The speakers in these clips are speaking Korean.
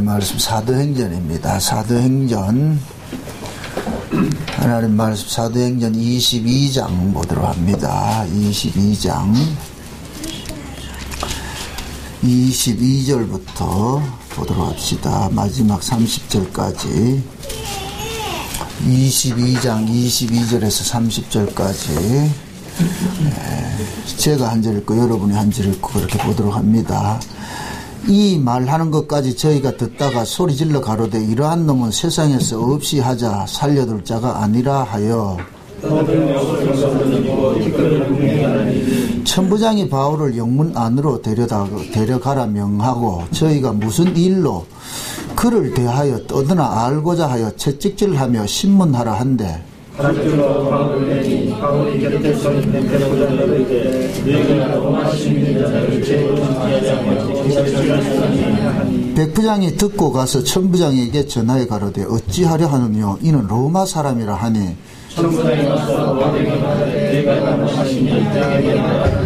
하나님의 말씀 사도행전입니다. 사도행전 하나님 말씀 사도행전 22장 보도록 합니다. 22장 22절부터 보도록 합시다. 마지막 30절까지 22장 22절에서 30절까지 제가 한 절 읽고 여러분이 한 절 읽고 그렇게 보도록 합니다. 이 말하는 것까지 저희가 듣다가 소리질러 가로되 이러한 놈은 세상에서 없이 하자 살려둘 자가 아니라 하여 천부장이 바울을 영문 안으로 데려가라 명하고 저희가 무슨 일로 그를 대하여 떠드나 알고자 하여 채찍질하며 신문하라 한데 바울이 곁에 서 있는 백부장에게 너희가 로마 시민인 자를 죄로 하지 않고 백부장이 듣고 가서 천부장에게 전하여 가로되 어찌하려 하느뇨 이는 로마 사람이라 하니 천부장이 와서 바울에게 말하되 너희가 로마 시민이냐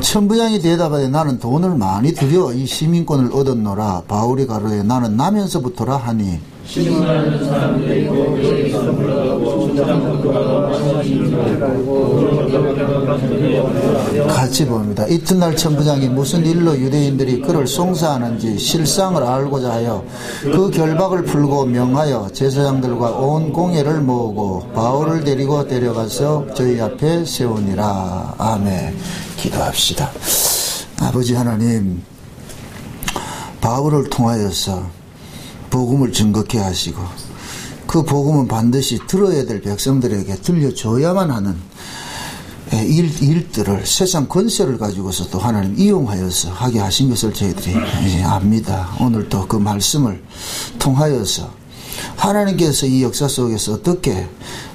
천부장이 대답하되 나는 돈을 많이 들여 이 시민권을 얻었노라. 바울이 가로되 나는 나면서부터라 하니 신문하는 사람들이 있고 여기서 물러가고 같이 봅니다. 이튿날 천부장이 무슨 일로 유대인들이 그를 송사하는지 실상을 알고자 하여 그 결박을 풀고 명하여 제사장들과 온 공회를 모으고 바울을 데리고 데려가서 저희 앞에 세우니라. 아멘. 기도합시다. 아버지 하나님, 바울을 통하여서 복음을 증거케 하시고 그 복음은 반드시 들어야 될 백성들에게 들려줘야만 하는 일들을 세상 권세를 가지고서도 하나님 이용하여서 하게 하신 것을 저희들이 압니다. 오늘 또 그 말씀을 통하여서 하나님께서 이 역사 속에서 어떻게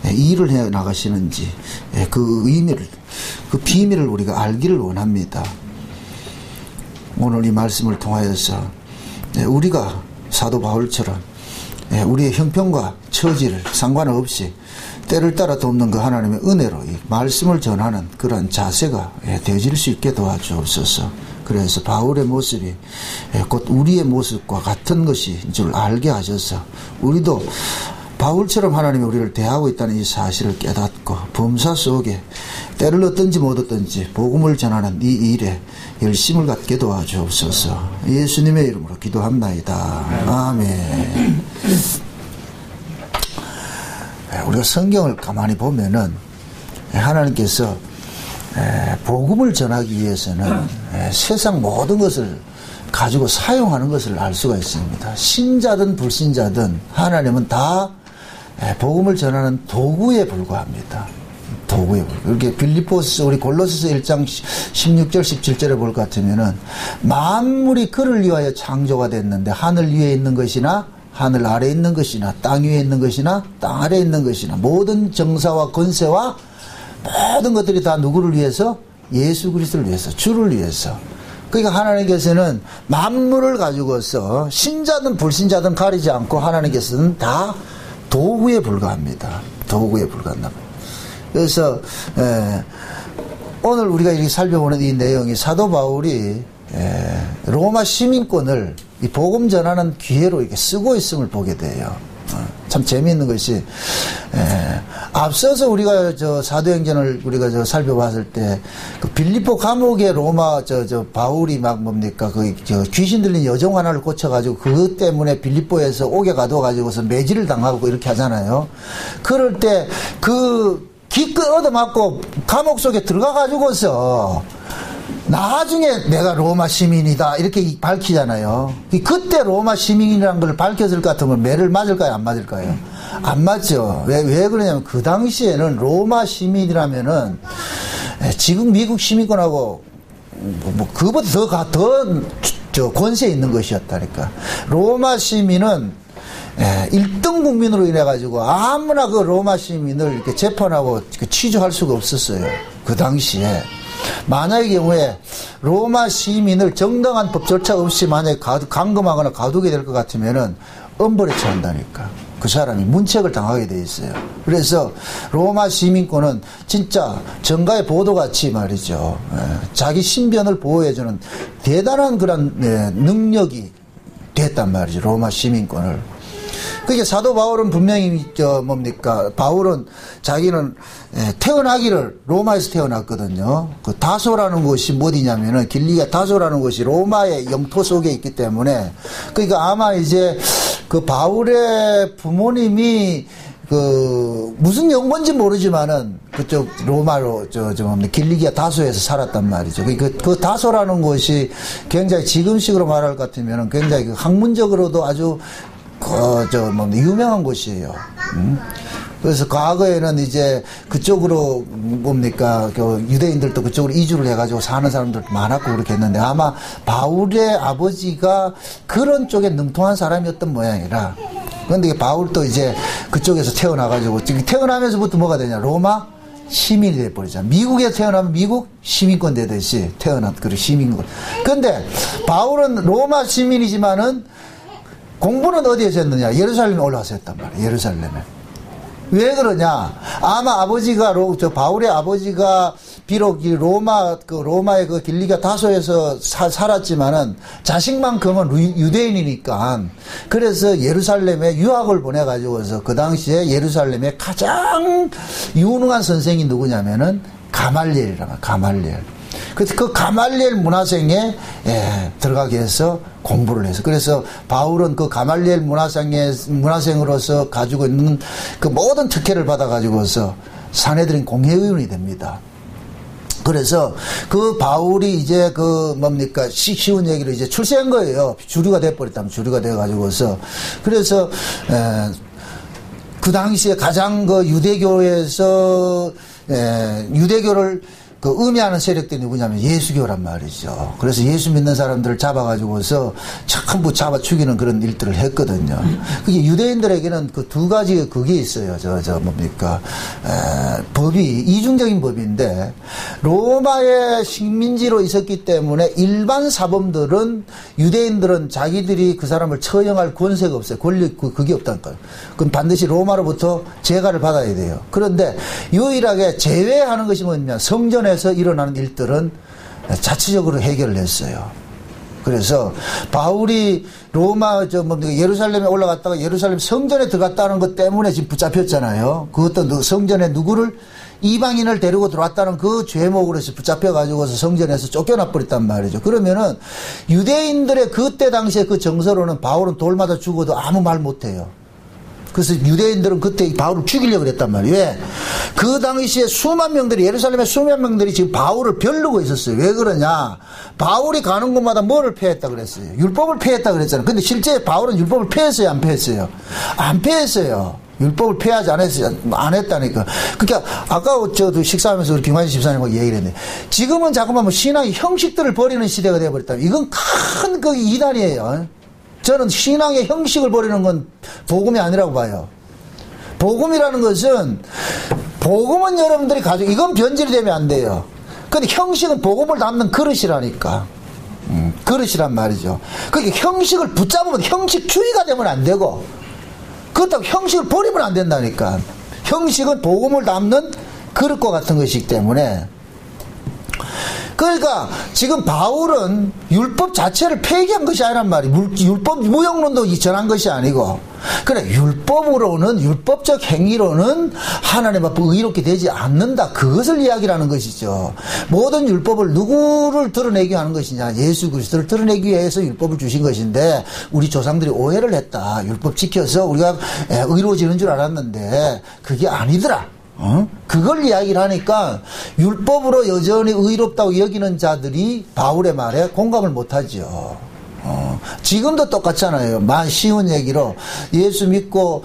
일을 해 나가시는지 그 의미를, 그 비밀을 우리가 알기를 원합니다. 오늘 이 말씀을 통하여서 우리가 사도 바울처럼 우리의 형편과 처지를 상관없이 때를 따라 돕는 그 하나님의 은혜로 이 말씀을 전하는 그런 자세가 되어질 수 있게 도와주옵소서. 그래서 바울의 모습이 곧 우리의 모습과 같은 것인 줄 알게 하셔서 우리도 바울처럼 하나님이 우리를 대하고 있다는 이 사실을 깨닫고 범사 속에 때를 얻든지 못 얻든지 복음을 전하는 이 일에 열심을 갖게 도와주옵소서. 예수님의 이름으로 기도합나이다. 아멘. 우리가 성경을 가만히 보면은 하나님께서 복음을 전하기 위해서는 세상 모든 것을 가지고 사용하는 것을 알 수가 있습니다. 신자든 불신자든 하나님은 다 복음을 전하는 도구에 불과합니다. 도구에 불과. 이렇게 빌립보서 우리 골로새서 1장 16절 17절에 볼 것 같으면은 만물이 그를 위하여 창조가 됐는데 하늘 위에 있는 것이나 하늘 아래에 있는 것이나 땅 위에 있는 것이나 땅 아래에 있는 것이나 모든 정사와 권세와 모든 것들이 다 누구를 위해서? 예수 그리스도를 위해서, 주를 위해서. 그러니까 하나님께서는 만물을 가지고서 신자든 불신자든 가리지 않고 하나님께서는 다 도구에 불과합니다. 도구에 불과한다. 그래서 오늘 우리가 이렇게 살펴보는 이 내용이 사도 바울이 로마 시민권을 이 복음 전하는 기회로 이렇게 쓰고 있음을 보게 돼요. 참 재미있는 것이 앞서서 우리가 사도행전을 우리가 살펴봤을 때 그 빌립보 감옥에 로마 바울이 막 뭡니까 그 귀신 들린 여종 하나를 꽂혀가지고 그것 때문에 빌립보에서 옥에 가둬가지고서 매질을 당하고 이렇게 하잖아요. 그럴 때 그 기껏 얻어맞고 감옥 속에 들어가가지고서 나중에 내가 로마 시민이다 이렇게 밝히잖아요. 그때 로마 시민이라는 걸 밝혔을 것 같으면 매를 맞을까요? 안 맞을까요? 안 맞죠. 왜 그러냐면 그 당시에는 로마 시민이라면은 지금 미국 시민권하고 그보다 더 권세 있는 것이었다니까. 로마 시민은 1등 국민으로 인해가지고 아무나 그 로마 시민을 이렇게 재판하고 취조할 수가 없었어요. 그 당시에. 만약의 경우에 로마 시민을 정당한 법 절차 없이 만약에 감금하거나 가두게 될 것 같으면은 엄벌에 처한다니까. 그 사람이 문책을 당하게 돼 있어요. 그래서 로마 시민권은 진짜 정가의 보도같이 말이죠. 자기 신변을 보호해주는 대단한 그런 능력이 갖게 했단 말이죠. 로마 시민권을. 그게 사도 바울은 분명히 바울은 자기는 태어나기를 로마에서 태어났거든요. 그 다소라는 곳이 어디냐면은 길리기아 다소라는 곳이 로마의 영토 속에 있기 때문에 그러니까 아마 이제 그 바울의 부모님이 그 무슨 연고인지 모르지만은 그쪽 로마로 길리기아 다소에서 살았단 말이죠. 그 다소라는 곳이 굉장히 지금식으로 말할 것 같으면은 굉장히 그 학문적으로도 아주 유명한 곳이에요. 그래서 과거에는 이제 그쪽으로 유대인들도 그쪽으로 이주를 해가지고 사는 사람들 많았고 그렇게 했는데 아마 바울의 아버지가 그런 쪽에 능통한 사람이었던 모양이라. 그런데 바울도 이제 그쪽에서 태어나가지고 태어나면서부터 뭐가 되냐? 로마 시민이 돼버리잖아. 미국에 태어나면 미국 시민권 되듯이 태어난 그런 시민권. 그런데 바울은 로마 시민이지만은 공부는 어디에서 했느냐? 예루살렘에 올라와서 했단 말이에요. 예루살렘에. 왜 그러냐? 아마 바울의 아버지가 비록 로마의 그 길리기아 다소에서 살았지만은 자식만큼은 유대인이니까 그래서 예루살렘에 유학을 보내가지고서 그 당시에 예루살렘에 가장 유능한 선생이 누구냐면은 가말리엘. 그래서 그 가말리엘 문화생에 들어가게 해서 공부를 해서 그래서 바울은 그 가말리엘 문화생으로서 가지고 있는 그 모든 특혜를 받아가지고서 사내들인 공회의원이 됩니다. 그래서 그 바울이 이제 쉬운 얘기로 이제 출세한 거예요. 주류가 돼버렸다면 주류가 돼가지고서 그래서 그 당시에 가장 그 유대교에서 유대교를 그 의미하는 세력들이 누구냐면 예수교란 말이죠. 그래서 예수 믿는 사람들을 잡아가지고서 전부 잡아 죽이는 그런 일들을 했거든요. 그게 유대인들에게는 그 두 가지 그게 있어요. 법이 이중적인 법인데 로마의 식민지로 있었기 때문에 일반 사범들은 유대인들은 자기들이 그 사람을 처형할 권세가 없어요. 그게 없다는 거예요. 그럼 반드시 로마로부터 재가를 받아야 돼요. 그런데 유일하게 제외하는 것이 뭐냐면 성전에서 일어나는 일들은 자체적으로 해결을 했어요. 그래서 바울이 예루살렘에 올라갔다가 예루살렘 성전에 들어갔다는 것 때문에 지금 붙잡혔잖아요. 그것도 성전에 누구를 이방인을 데리고 들어왔다는 그 죄목으로 해서 붙잡혀가지고서 성전에서 쫓겨나 버렸단 말이죠. 그러면은 유대인들의 그때 당시에 그 정서로는 바울은 돌 맞아 죽어도 아무 말 못해요. 그래서 유대인들은 그때 바울을 죽이려고 그랬단 말이에요. 왜? 그 당시에 예루살렘의 수만 명들이 지금 바울을 벼르고 있었어요. 왜 그러냐? 바울이 가는 곳마다 뭐를 폐했다 그랬어요? 율법을 폐했다 그랬잖아요. 근데 실제 바울은 율법을 폐했어요? 안 폐했어요? 안 폐했어요. 율법을 폐하지 안 했다니까. 그러니까 아까 저도 식사하면서 우리 김관진 집사님하고 얘기를 했는데 지금은 자꾸만 신앙의 형식들을 버리는 시대가 되어버렸다. 이건 큰 그 이단이에요. 저는 신앙의 형식을 버리는 건 복음이 아니라고 봐요. 복음이라는 것은 복음은 여러분들이 이건 변질이 되면 안 돼요. 근데 형식은 복음을 담는 그릇이라니까. 그릇이란 말이죠. 그러니까 형식을 붙잡으면 형식주의가 되면 안 되고 그렇다고 형식을 버리면 안 된다니까. 형식은 복음을 담는 그릇과 같은 것이기 때문에 그러니까 지금 바울은 율법 자체를 폐기한 것이 아니란 말이에요. 율법 무용론도 전한 것이 아니고 그래 율법으로는 율법적 행위로는 하나님 앞에 의롭게 되지 않는다. 그것을 이야기하는 것이죠. 모든 율법을 누구를 드러내기 하는 것이냐? 예수 그리스도를 드러내기 위해서 율법을 주신 것인데 우리 조상들이 오해를 했다. 율법 지켜서 우리가 의로워지는 줄 알았는데 그게 아니더라. 그걸 이야기를 하니까 율법으로 여전히 의롭다고 여기는 자들이 바울의 말에 공감을 못하죠. 지금도 똑같잖아요. 쉬운 얘기로 예수 믿고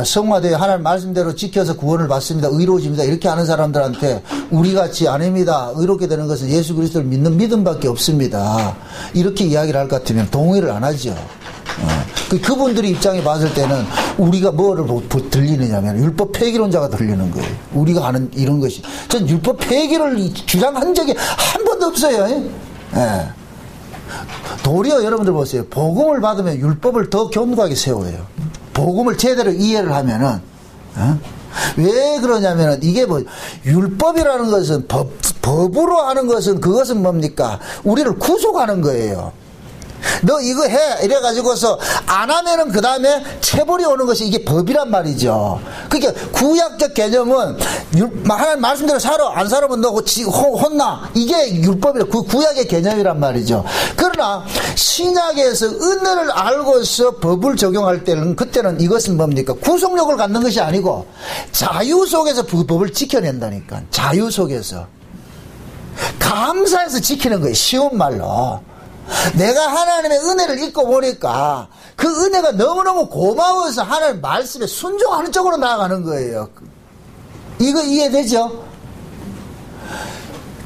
성화되어 하나님 말씀대로 지켜서 구원을 받습니다. 의로워집니다. 이렇게 하는 사람들한테 우리같이 아닙니다. 의롭게 되는 것은 예수 그리스도를 믿는 믿음밖에 없습니다. 이렇게 이야기를 할 것 같으면 동의를 안 하죠. 그분들이 입장에 봤을 때는 우리가 뭐를 들리느냐면 율법 폐기론자가 들리는 거예요. 우리가 하는 이런 것이. 전 율법 폐기를 주장한 적이 한 번도 없어요. 예. 도리어 여러분들 보세요. 복음을 받으면 율법을 더 견고하게 세워요. 복음을 제대로 이해를 하면은 왜 그러냐면은 이게 율법이라는 것은 법으로 하는 것은 그것은 뭡니까? 우리를 구속하는 거예요. 너 이거 해 이래가지고서 안 하면은 그 다음에 체벌이 오는 것이 이게 법이란 말이죠. 그러니까 구약적 개념은 하나님 말씀대로 살아, 안 살아면 너 혼나, 이게 율법이라, 그 구약의 개념이란 말이죠. 그러나 신약에서 은혜를 알고서 법을 적용할 때는, 그때는 이것은 뭡니까? 구속력을 갖는 것이 아니고 자유 속에서 그 법을 지켜낸다니까. 자유 속에서 감사해서 지키는 거예요. 쉬운 말로. 내가 하나님의 은혜를 잊고 보니까 그 은혜가 너무너무 고마워서 하나님 말씀에 순종하는 쪽으로 나아가는 거예요. 이거 이해되죠?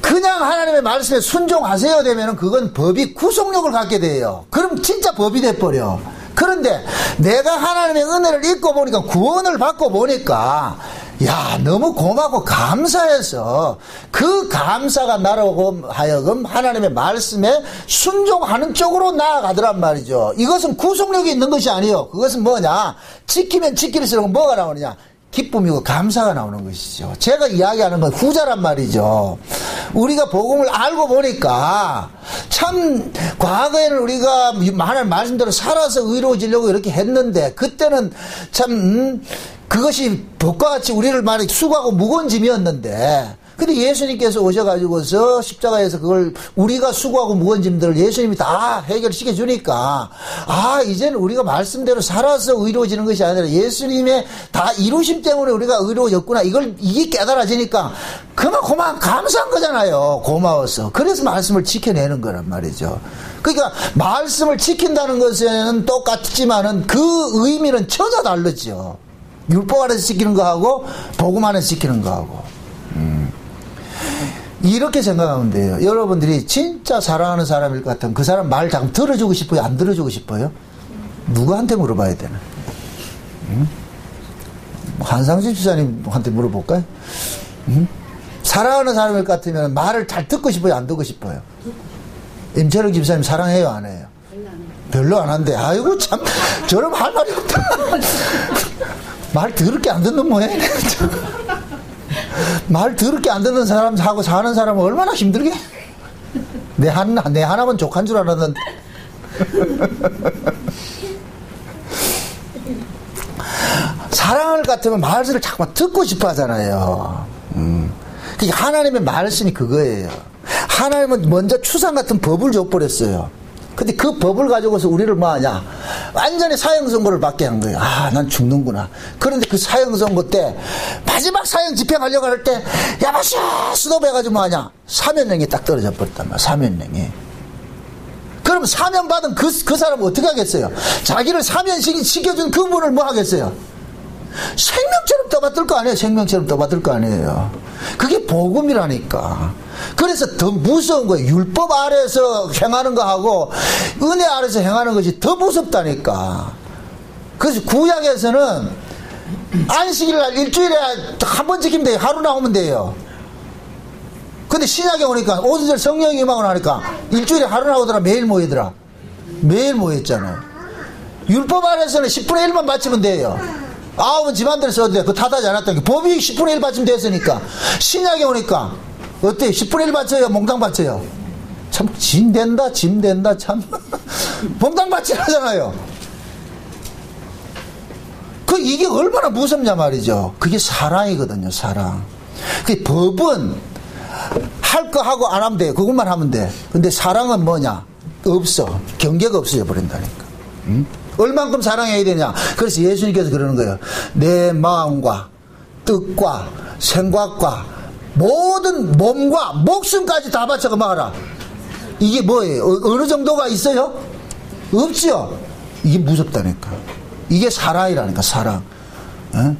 그냥 하나님의 말씀에 순종하세요 되면은 그건 법이 구속력을 갖게 돼요. 그럼 진짜 법이 돼버려. 그런데 내가 하나님의 은혜를 잊고 보니까, 구원을 받고 보니까, 야, 너무 고맙고 감사해서 그 감사가 나로 하여금 하나님의 말씀에 순종하는 쪽으로 나아가더란 말이죠. 이것은 구속력이 있는 것이 아니에요. 그것은 뭐냐? 지키면 지킬수록 뭐가 나오느냐? 기쁨이고 감사가 나오는 것이죠. 제가 이야기하는 건 후자란 말이죠. 우리가 복음을 알고 보니까 참 과거에는 우리가 하나님 말씀대로 살아서 의로워지려고 이렇게 했는데, 그때는 참 그것이 법과 같이 우리를 많이 수고하고 무거운 짐이었는데, 근데 예수님께서 오셔가지고서 십자가에서 그걸, 우리가 수고하고 무거운 짐들을 예수님이 다 해결시켜 주니까, 아, 이제는 우리가 말씀대로 살아서 의로워지는 것이 아니라 예수님의 다 이루심 때문에 우리가 의로워졌구나, 이게 깨달아지니까 그만큼 감사한 거잖아요. 고마워서. 그래서 말씀을 지켜내는 거란 말이죠. 그러니까 말씀을 지킨다는 것은 똑같지만은 그 의미는 전혀 다르죠. 율법 안에서 지키는 거하고 복음 안에서 지키는 거하고. 이렇게 생각하면 돼요. 여러분들이 진짜 사랑하는 사람일 것 같으면 그 사람 말 잠깐 들어주고 싶어요? 안 들어주고 싶어요? 누구한테 물어봐야 되나? 한상진 주사님한테 물어볼까요? 사랑하는 사람일 것 같으면 말을 잘 듣고 싶어요? 안 듣고 싶어요? 임철웅 집사님 사랑해요? 안 해요? 별로 안 한대. 아이고 참, 저럼 할 말이 없다. 말 더럽게 안 듣는 모양이네. 말 더럽게 안 듣는 사람하고 사는 사람은 얼마나 힘들게. 내 하나만 족한 줄 알았는데. 사랑을 같으면 말을 자꾸 듣고 싶어 하잖아요. 그러니까 하나님의 말씀이 그거예요. 하나님은 먼저 추상 같은 법을 줘버렸어요. 근데 그 법을 가지고서 우리를 뭐 하냐? 완전히 사형선고를 받게 한 거예요. 아, 난 죽는구나. 그런데 그 사형선고 때, 마지막 사형 집행하려고 할 때, 야마샤! 스톱해가지고 뭐 하냐? 사면령이 딱 떨어져 버렸단 말이야. 사면령이. 그럼 사면 받은 그 사람은 어떻게 하겠어요? 자기를 사면시켜준 그분을 뭐 하겠어요? 생명처럼 떠받들 거 아니에요. 생명처럼 떠받들 거 아니에요. 그게 복음이라니까. 그래서 더 무서운 거예요. 율법 아래에서 행하는 거하고 은혜 아래에서 행하는 것이 더 무섭다니까. 그래서 구약에서는 안식일날 일주일에 한 번 지키면 돼요. 하루 나오면 돼요. 근데 신약에 오니까 오순절 성령이 임하고 나니까 일주일에 하루 나오더라. 매일 모이더라. 매일 모였잖아요. 율법 아래에서는 10분의 1만 바치면 돼요. 9은 집안대로 써도 돼. 그거 탓하지 않았다는 게. 법이 10분의 1 받치면 됐으니까. 신약에 오니까 어때? 10분의 1 받쳐요? 몽땅 받쳐요? 참 짐된다 참. 몽땅 받치라잖아요. 이게 얼마나 무섭냐 말이죠. 그게 사랑이거든요. 사랑. 그 법은 할 거 하고 안 하면 돼요. 그것만 하면 돼. 근데 사랑은 뭐냐? 없어. 경계가 없어져 버린다니까. 얼만큼 사랑해야 되냐? 그래서 예수님께서 그러는 거예요. 내 마음과 뜻과 생각과 모든 몸과 목숨까지 다 바쳐가 말아라. 이게 뭐예요? 어느 정도가 있어요? 없죠. 이게 무섭다니까. 이게 사랑이라니까. 사랑. 어?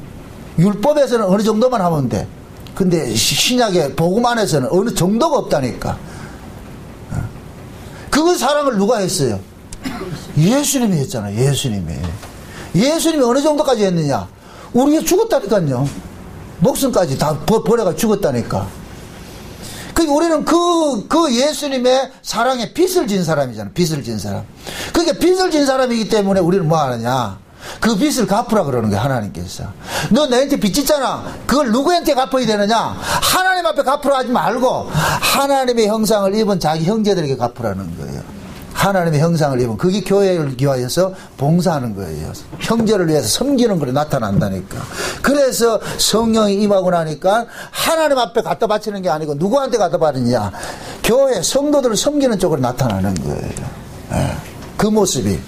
율법에서는 어느 정도만 하면 돼. 근데 신약의 복음 안에서는 어느 정도가 없다니까. 어? 그 사랑을 누가 했어요? 예수님이 했잖아요. 예수님이 어느 정도까지 했느냐? 우리가 죽었다니까요. 목숨까지 다 버려가 죽었다니까. 그러니까 우리는 그 예수님의 사랑에 빚을 진 사람이잖아. 빚을 진 사람. 그러니까 빚을 진 사람이기 때문에 우리는 뭐 하느냐? 그 빚을 갚으라 그러는 거야. 하나님께서. 너 내한테 빚 짓잖아. 그걸 누구한테 갚아야 되느냐? 하나님 앞에 갚으라 하지 말고 하나님의 형상을 입은 자기 형제들에게 갚으라는 거예요. 하나님의 형상을 입은 그게 교회를 위하여서 봉사하는 거예요. 형제를 위해서 섬기는 걸로 나타난다니까. 그래서 성령이 임하고 나니까 하나님 앞에 갖다 바치는 게 아니고 누구한테 갖다 바치느냐, 교회 성도들을 섬기는 쪽으로 나타나는 거예요. 예. 그 모습이.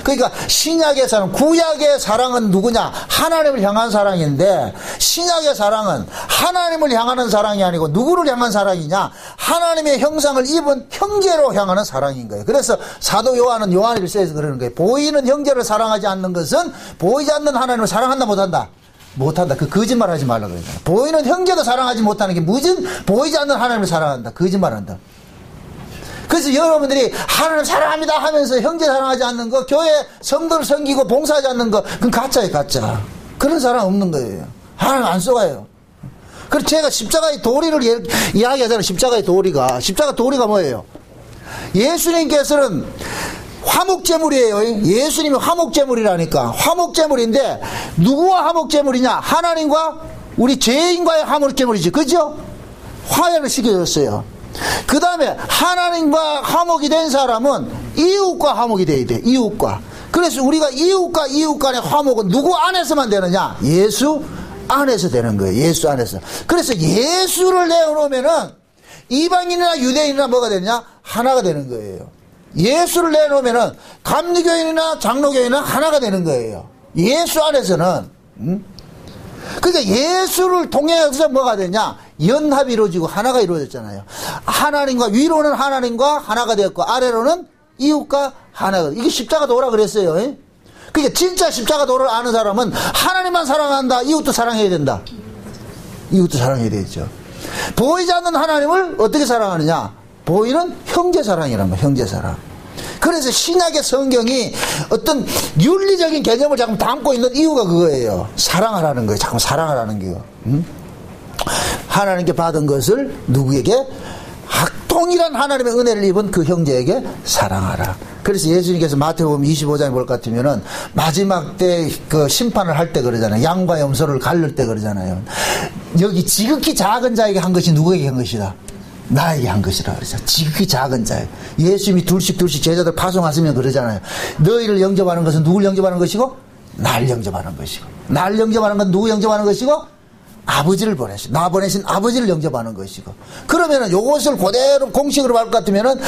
그러니까 신약의 사랑, 구약의 사랑은 누구냐? 하나님을 향한 사랑인데, 신약의 사랑은 하나님을 향하는 사랑이 아니고 누구를 향한 사랑이냐? 하나님의 형상을 입은 형제로 향하는 사랑인 거예요. 그래서 사도 요한은 요한 1서에서 그러는 거예요. 보이는 형제를 사랑하지 않는 것은 보이지 않는 하나님을 사랑한다 못한다? 못한다. 그 거짓말 하지 말라고 그래요. 보이는 형제도 사랑하지 못하는 게 무슨 보이지 않는 하나님을 사랑한다. 거짓말한다. 그래서 여러분들이 하나님 사랑합니다 하면서 형제 사랑하지 않는 거, 교회 성도를 섬기고 봉사하지 않는 거, 그건 가짜예요, 가짜. 그런 사랑 없는 거예요. 하나님 안 속아요. 그래서 제가 십자가의 도리를 이야기하잖아요. 십자가 도리가 뭐예요? 예수님께서는 화목제물이에요. 예수님이 화목제물이라니까. 화목제물인데 누구와 화목제물이냐? 하나님과 우리 죄인과의 화목제물이지. 그죠? 화해를 시켜줬어요. 그 다음에 하나님과 화목이 된 사람은 이웃과 화목이 돼야 돼. 이웃과. 그래서 우리가 이웃과 이웃 간의 화목은 누구 안에서만 되느냐? 예수 안에서 되는 거예요. 예수 안에서. 그래서 예수를 내놓으면은 이방인이나 유대인이나 뭐가 되느냐? 하나가 되는 거예요. 예수를 내놓으면은 감리교인이나 장로교인이나 하나가 되는 거예요. 예수 안에서는. 그러니까 예수를 통해서 뭐가 되냐? 연합이 이루어지고 하나가 이루어졌잖아요. 하나님과, 위로는 하나님과 하나가 되었고 아래로는 이웃과 하나가. 이게 십자가 도라 그랬어요. 그러니까 진짜 십자가 도를 아는 사람은 하나님만 사랑한다. 이웃도 사랑해야 된다. 이웃도 사랑해야 되죠. 보이지 않는 하나님을 어떻게 사랑하느냐? 보이는 형제 사랑이란 말이에요. 형제 사랑. 그래서 신약의 성경이 어떤 윤리적인 개념을 자꾸 담고 있는 이유가 그거예요. 사랑하라는 거예요. 자꾸 사랑하라는 게. 하나님께 받은 것을 누구에게? 동일한 하나님의 은혜를 입은 그 형제에게 사랑하라. 그래서 예수님께서 마태복음 25장에 볼 것 같으면은 마지막 때 그 심판을 할 때 그러잖아요. 양과 염소를 가를 때 그러잖아요. 여기 지극히 작은 자에게 한 것이 누구에게 한 것이다? 나에게 한 것이라 그러죠. 지극히 작은 자에. 예수님이 둘씩 제자들 파송하시면 그러잖아요. 너희를 영접하는 것은 누굴 영접하는 것이고? 날 영접하는 것이고. 날 영접하는 건 누구 영접하는 것이고? 아버지를 보내신, 나 보내신 아버지를 영접하는 것이고. 그러면은 요것을 그대로 공식으로 말 것 같으면은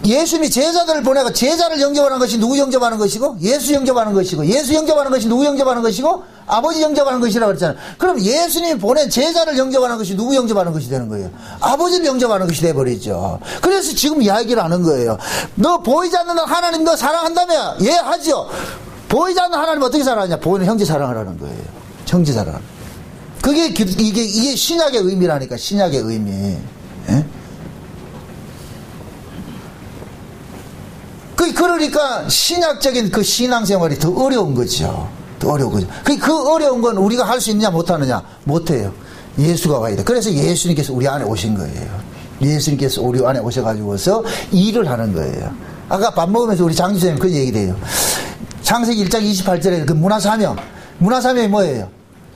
예수님이 제자들을 보내고 제자를 영접하는 것이 누구 영접하는 것이고? 예수 영접하는 것이고. 예수 영접하는 것이 누구 영접하는 것이고? 아버지 영접하는 것이라고 그랬잖아요. 그럼 예수님이 보낸 제자를 영접하는 것이 누구 영접하는 것이 되는 거예요? 아버지를 영접하는 것이 돼버리죠. 그래서 지금 이야기를 하는 거예요. 너 보이지 않는 하나님 너 사랑한다며? 예, 하죠. 보이지 않는 하나님 어떻게 사랑하냐? 보이는 형제 사랑하라는 거예요. 형제 사랑. 그게 이게 신약의 의미라니까. 신약의 의미. 예? 그러니까 신약적인 그 신앙생활이 더 어려운 거죠. 더 어려운 거죠. 그 어려운 건 우리가 할 수 있느냐 못하느냐? 못해요. 예수가 와야 돼. 그래서 예수님께서 우리 안에 오신 거예요. 예수님께서 우리 안에 오셔가지고서 일을 하는 거예요. 아까 밥 먹으면서 우리 장주선생님 그 얘기 돼요. 창세기 1장 28절에 그 문화사명이 뭐예요?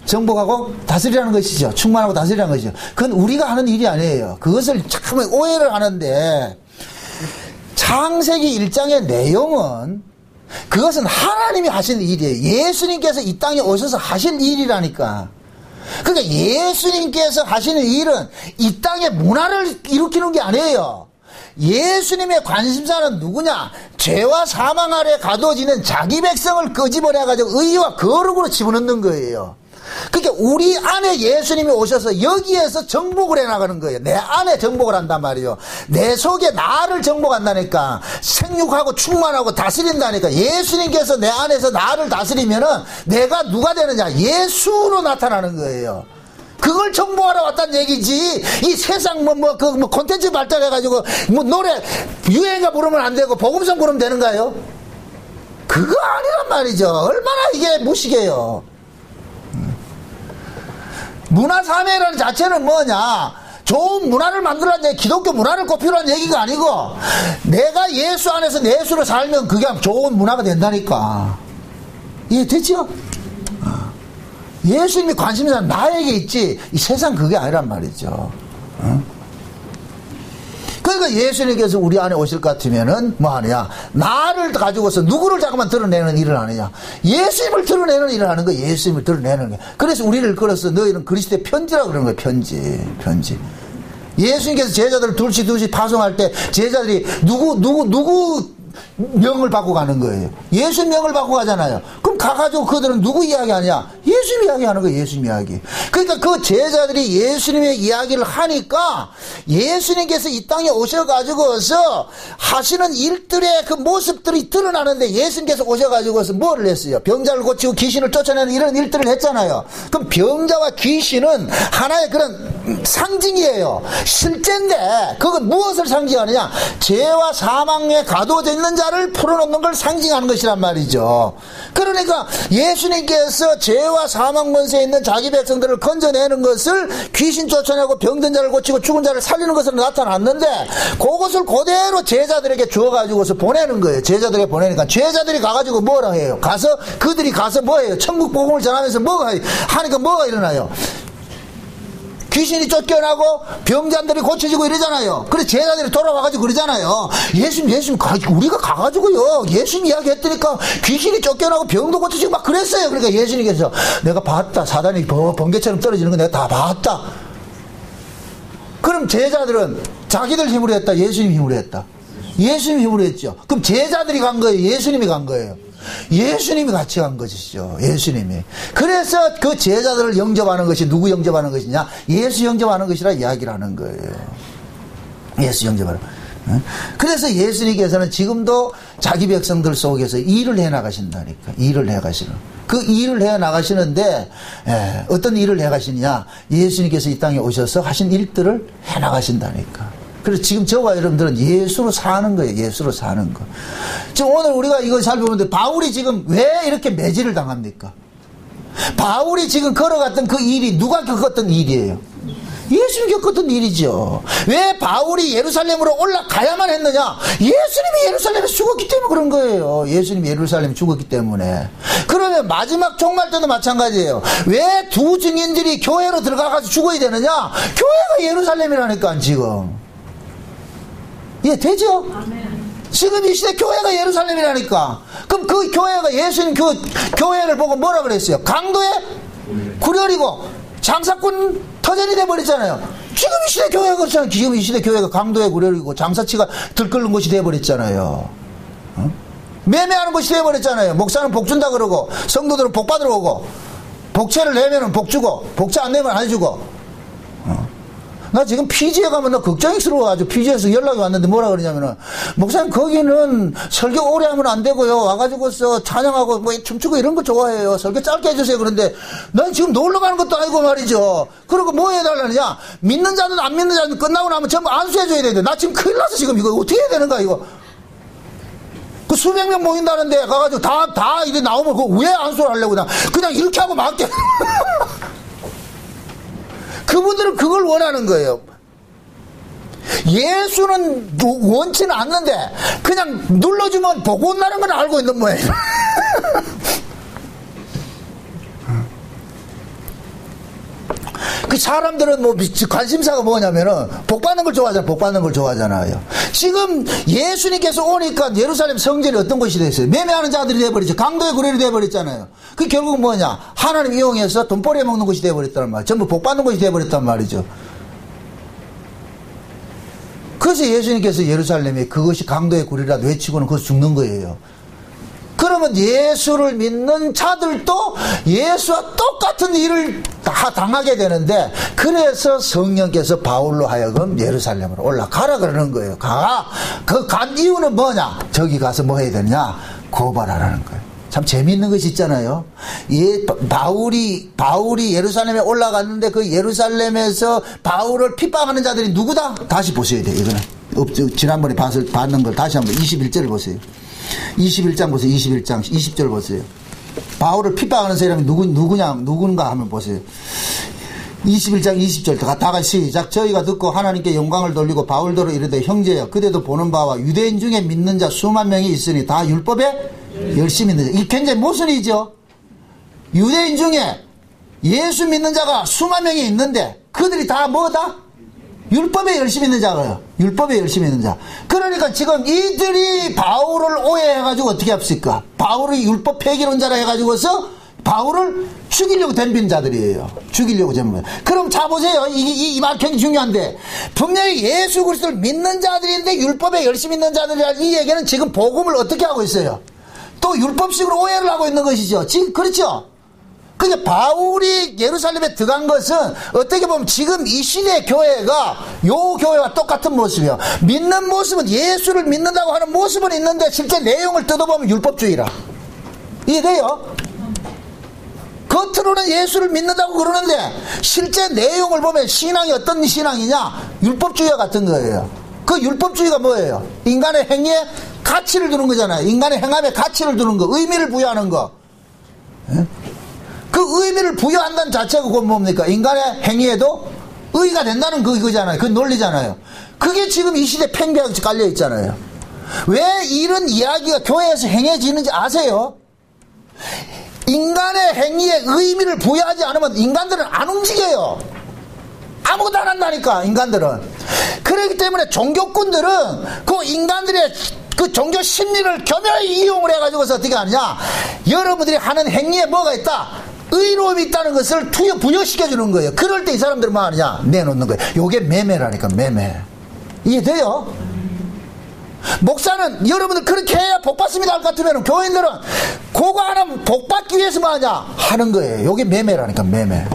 정복하고 다스리라는 것이죠. 충만하고 다스리라는 것이죠. 그건 우리가 하는 일이 아니에요. 그것을 참 오해를 하는데, 창세기 1장의 내용은 그것은 하나님이 하신 일이에요. 예수님께서 이 땅에 오셔서 하신 일이라니까. 그러니까 예수님께서 하시는 일은 이 땅에 문화를 일으키는 게 아니에요. 예수님의 관심사는 누구냐? 죄와 사망 아래 가둬지는 자기 백성을 끄집어내가지고 의와 거룩으로 집어넣는 거예요. 그러니까 우리 안에 예수님이 오셔서 여기에서 정복을 해나가는 거예요. 내 안에 정복을 한단 말이에요. 내 속에 나를 정복한다니까. 생육하고 충만하고 다스린다니까. 예수님께서 내 안에서 나를 다스리면은 내가 누가 되느냐? 예수로 나타나는 거예요. 그걸 정복하러 왔다는 얘기지. 이 세상 콘텐츠 발달해가지고 노래 유행가 부르면 안 되고 복음성 부르면 되는가요? 그거 아니란 말이죠. 얼마나 이게 무식해요. 문화사회라는 자체는 뭐냐? 좋은 문화를 만들라는 얘기, 기독교 문화를 꼽히라는 얘기가 아니고, 내가 예수 안에서 예수를 살면 그게 좋은 문화가 된다니까. 이해됐죠? 예수님이 관심사는 나에게 있지, 이 세상 그게 아니란 말이죠. 그러니까 예수님께서 우리 안에 오실 것 같으면은 뭐 하느냐, 나를 가지고서 누구를 자꾸만 드러내는 일을 하느냐, 예수님을 드러내는 일을 하는 거예요. 예수님을 드러내는 거예요. 그래서 우리를 걸어서 너희는 그리스도의 편지라고 그러는 거예요. 편지. 예수님께서 제자들을 둘씩 파송할 때 제자들이 누구 명을 받고 가는 거예요. 예수 명을 받고 가잖아요. 그럼 가가지고 그들은 누구 이야기 하냐? 예수님 이야기 하는 거예요. 예수님 이야기. 그러니까 그 제자들이 예수님의 이야기를 하니까 예수님께서 이 땅에 오셔가지고서 하시는 일들의 그 모습들이 드러나는데, 예수님께서 오셔가지고서 뭐를 했어요? 병자를 고치고 귀신을 쫓아내는 이런 일들을 했잖아요. 그럼 병자와 귀신은 하나의 그런 상징이에요. 실제인데 그건 무엇을 상징하느냐? 죄와 사망에 가둬져 있는 자를 풀어놓는 걸 상징하는 것이란 말이죠. 그러니까 예수님께서 죄와 사망 권세에 있는 자기 백성들을 건져내는 것을, 귀신 쫓아내고 병든 자를 고치고 죽은 자를 살리는 것으로 나타났는데, 그것을 그대로 제자들에게 주어가지고서 보내는 거예요. 제자들에게 보내니까 제자들이 가가지고 뭐라 해요? 그들이 가서 뭐해요? 천국 복음을 전하면서 하니까 뭐가 일어나요? 귀신이 쫓겨나고 병자들이 고쳐지고 이러잖아요. 그래서 제자들이 돌아와가지고 그러잖아요. 예수님 우리가 가가지고요, 예수님 이야기 했더니까 귀신이 쫓겨나고 병도 고쳐지고 막 그랬어요. 그러니까 예수님께서 내가 봤다. 사단이 번개처럼 떨어지는 거 내가 다 봤다. 그럼 제자들은 자기들 힘으로 했다? 예수님 힘으로 했다? 예수님 힘으로 했죠. 그럼 제자들이 간 거예요? 예수님이 간 거예요? 예수님이 같이 간 것이죠. 예수님이. 그래서 그 제자들을 영접하는 것이 누구 영접하는 것이냐? 예수 영접하는 것이라 이야기를 하는 거예요. 예수 영접하는. 그래서 예수님께서는 지금도 자기 백성들 속에서 일을 해 나가신다니까. 일을 해 가시는. 그 일을 해 나가시는데, 어떤 일을 해 가시느냐? 예수님께서 이 땅에 오셔서 하신 일들을 해 나가신다니까. 그래서 지금 저와 여러분들은 예수로 사는 거예요. 예수로 사는 거. 지금 오늘 우리가 이걸 살펴보는데, 바울이 지금 왜 이렇게 매질을 당합니까? 바울이 지금 걸어갔던 그 일이 누가 겪었던 일이에요? 예수님이 겪었던 일이죠. 왜 바울이 예루살렘으로 올라가야만 했느냐? 예수님이 예루살렘에서 죽었기 때문에 그런 거예요. 예수님이 예루살렘에 죽었기 때문에. 그러면 마지막 종말 때도 마찬가지예요. 왜 두 증인들이 교회로 들어가서 죽어야 되느냐? 교회가 예루살렘이라니까 지금. 예, 되죠? 지금 이 시대 교회가 예루살렘이라니까. 그럼 그 교회가, 예수님 그 교회를 보고 뭐라 그랬어요? 강도의 구렬이고 장사꾼 터전이 돼버렸잖아요. 지금 이 시대 교회가 그렇잖아요. 지금 이 시대 교회가 강도의 구렬이고 장사치가 들끓는 곳이 돼버렸잖아요. 매매하는 곳이 돼버렸잖아요. 목사는 복 준다 그러고 성도들은 복 받으러 오고, 복채를 내면은 복 주고 복채 안 내면 안 주고. 나 지금 피지에 가면 나 걱정스러워가지고 피지에서 연락이 왔는데 뭐라 그러냐면은, 목사님 거기는 설교 오래 하면 안 되고요, 와가지고서 찬양하고 뭐 춤추고 이런 거 좋아해요, 설교 짧게 해주세요. 그런데 난 지금 놀러 가는 것도 아니고 말이죠. 그리고 뭐 해달라느냐, 믿는 자든 안 믿는 자든 끝나고 나면 전부 안수해줘야 되는데 나 지금 큰일 나서 지금 이거 어떻게 해야 되는가 이거. 그 수백 명 모인다는데 가가지고 다 이게 나오면 그거 왜 안수를 하려고 그냥 이렇게 하고 말게. 그분들은 그걸 원하는 거예요. 예수는 원치는 않는데 그냥 눌러주면 복 온다는 건 알고 있는 모양이에요. 그 사람들은 뭐 관심사가 뭐냐면은 복 받는 걸 좋아하잖아요. 복 받는 걸 좋아하잖아요. 지금 예수님께서 오니까 예루살렘 성전이 어떤 곳이 됐어요? 매매하는 자들이 돼버렸죠. 강도의 구렬이 돼버렸잖아요. 그 결국 뭐냐? 하나님 이용해서 돈벌이 먹는 곳이 돼버렸단 말이에요. 전부 복 받는 곳이 돼버렸단 말이죠. 그래서 예수님께서 예루살렘에 그것이 강도의 구렬이라도 외치고는 거기서 죽는 거예요. 그러면 예수를 믿는 자들도 예수와 똑같은 일을 다 당하게 되는데, 그래서 성령께서 바울로 하여금 예루살렘으로 올라가라 그러는 거예요. 그 간 이유는 뭐냐? 저기 가서 뭐 해야 되냐? 고발하라는 거예요. 참 재미있는 것이 있잖아요. 바울이 예루살렘에 올라갔는데 그 예루살렘에서 바울을 핍박하는 자들이 누구다? 다시 보셔야 돼요. 이거는 지난번에 봤는 걸 다시 한번 21절을 보세요. 21장 보세요. 21장 20절 보세요. 바울을 핍박하는 사람이 누군가 하면 보세요. 21장 20절 다 같이 시작. 저희가 듣고 하나님께 영광을 돌리고 바울더러 이르되, 형제여 그대도 보는 바와 유대인 중에 믿는 자 수만 명이 있으니 다 율법에 열심히 있는 자. 이 굉장히 모순이죠. 유대인 중에 예수 믿는 자가 수만 명이 있는데 그들이 다 뭐다? 율법에 열심히 있는 자가요. 율법에 열심히 있는 자. 그러니까 지금 이들이 바울을 오해해가지고 어떻게 합니까? 바울이 율법 폐기론자라 해가지고서 바울을 죽이려고 덤빈 자들이에요. 죽이려고 덤빈. 그럼 자 보세요. 이 말 굉장히 중요한데 분명히 예수 그리스도를 믿는 자들인데 율법에 열심히 있는 자들이라는 이 얘기는 지금 복음을 어떻게 하고 있어요? 또 율법식으로 오해를 하고 있는 것이죠. 지금 그렇죠? 그러니까 바울이 예루살렘에 들어간 것은 어떻게 보면 지금 이 시대 교회가 요 교회와 똑같은 모습이에요. 믿는 모습은 예수를 믿는다고 하는 모습은 있는데 실제 내용을 뜯어보면 율법주의라. 이해돼요? 겉으로는 예수를 믿는다고 그러는데 실제 내용을 보면 신앙이 어떤 신앙이냐? 율법주의와 같은 거예요. 그 율법주의가 뭐예요? 인간의 행위에 가치를 두는 거잖아요. 인간의 행함에 가치를 두는 거, 의미를 부여하는 거. 예? 그 의미를 부여한다는 자체가 그건 뭡니까? 인간의 행위에도 의의가 된다는 그거잖아요. 그 논리잖아요. 그게 지금 이 시대 팽배하게 깔려 있잖아요. 왜 이런 이야기가 교회에서 행해지는지 아세요? 인간의 행위에 의미를 부여하지 않으면 인간들은 안 움직여요. 아무것도 안 한다니까, 인간들은. 그렇기 때문에 종교꾼들은 그 인간들의 그 종교 심리를 교묘히 이용을 해가지고서 어떻게 하느냐? 여러분들이 하는 행위에 뭐가 있다? 의로움이 있다는 것을 부여시켜주는 거예요. 그럴 때 이 사람들은 뭐 하느냐? 내놓는 거예요. 요게 매매라니까, 매매. 이해돼요? 목사는 여러분들 그렇게 해야 복 받습니다 할 것 같으면 교인들은 그거 하나 복 받기 위해서 뭐 하냐? 하는 거예요. 요게 매매라니까, 매매.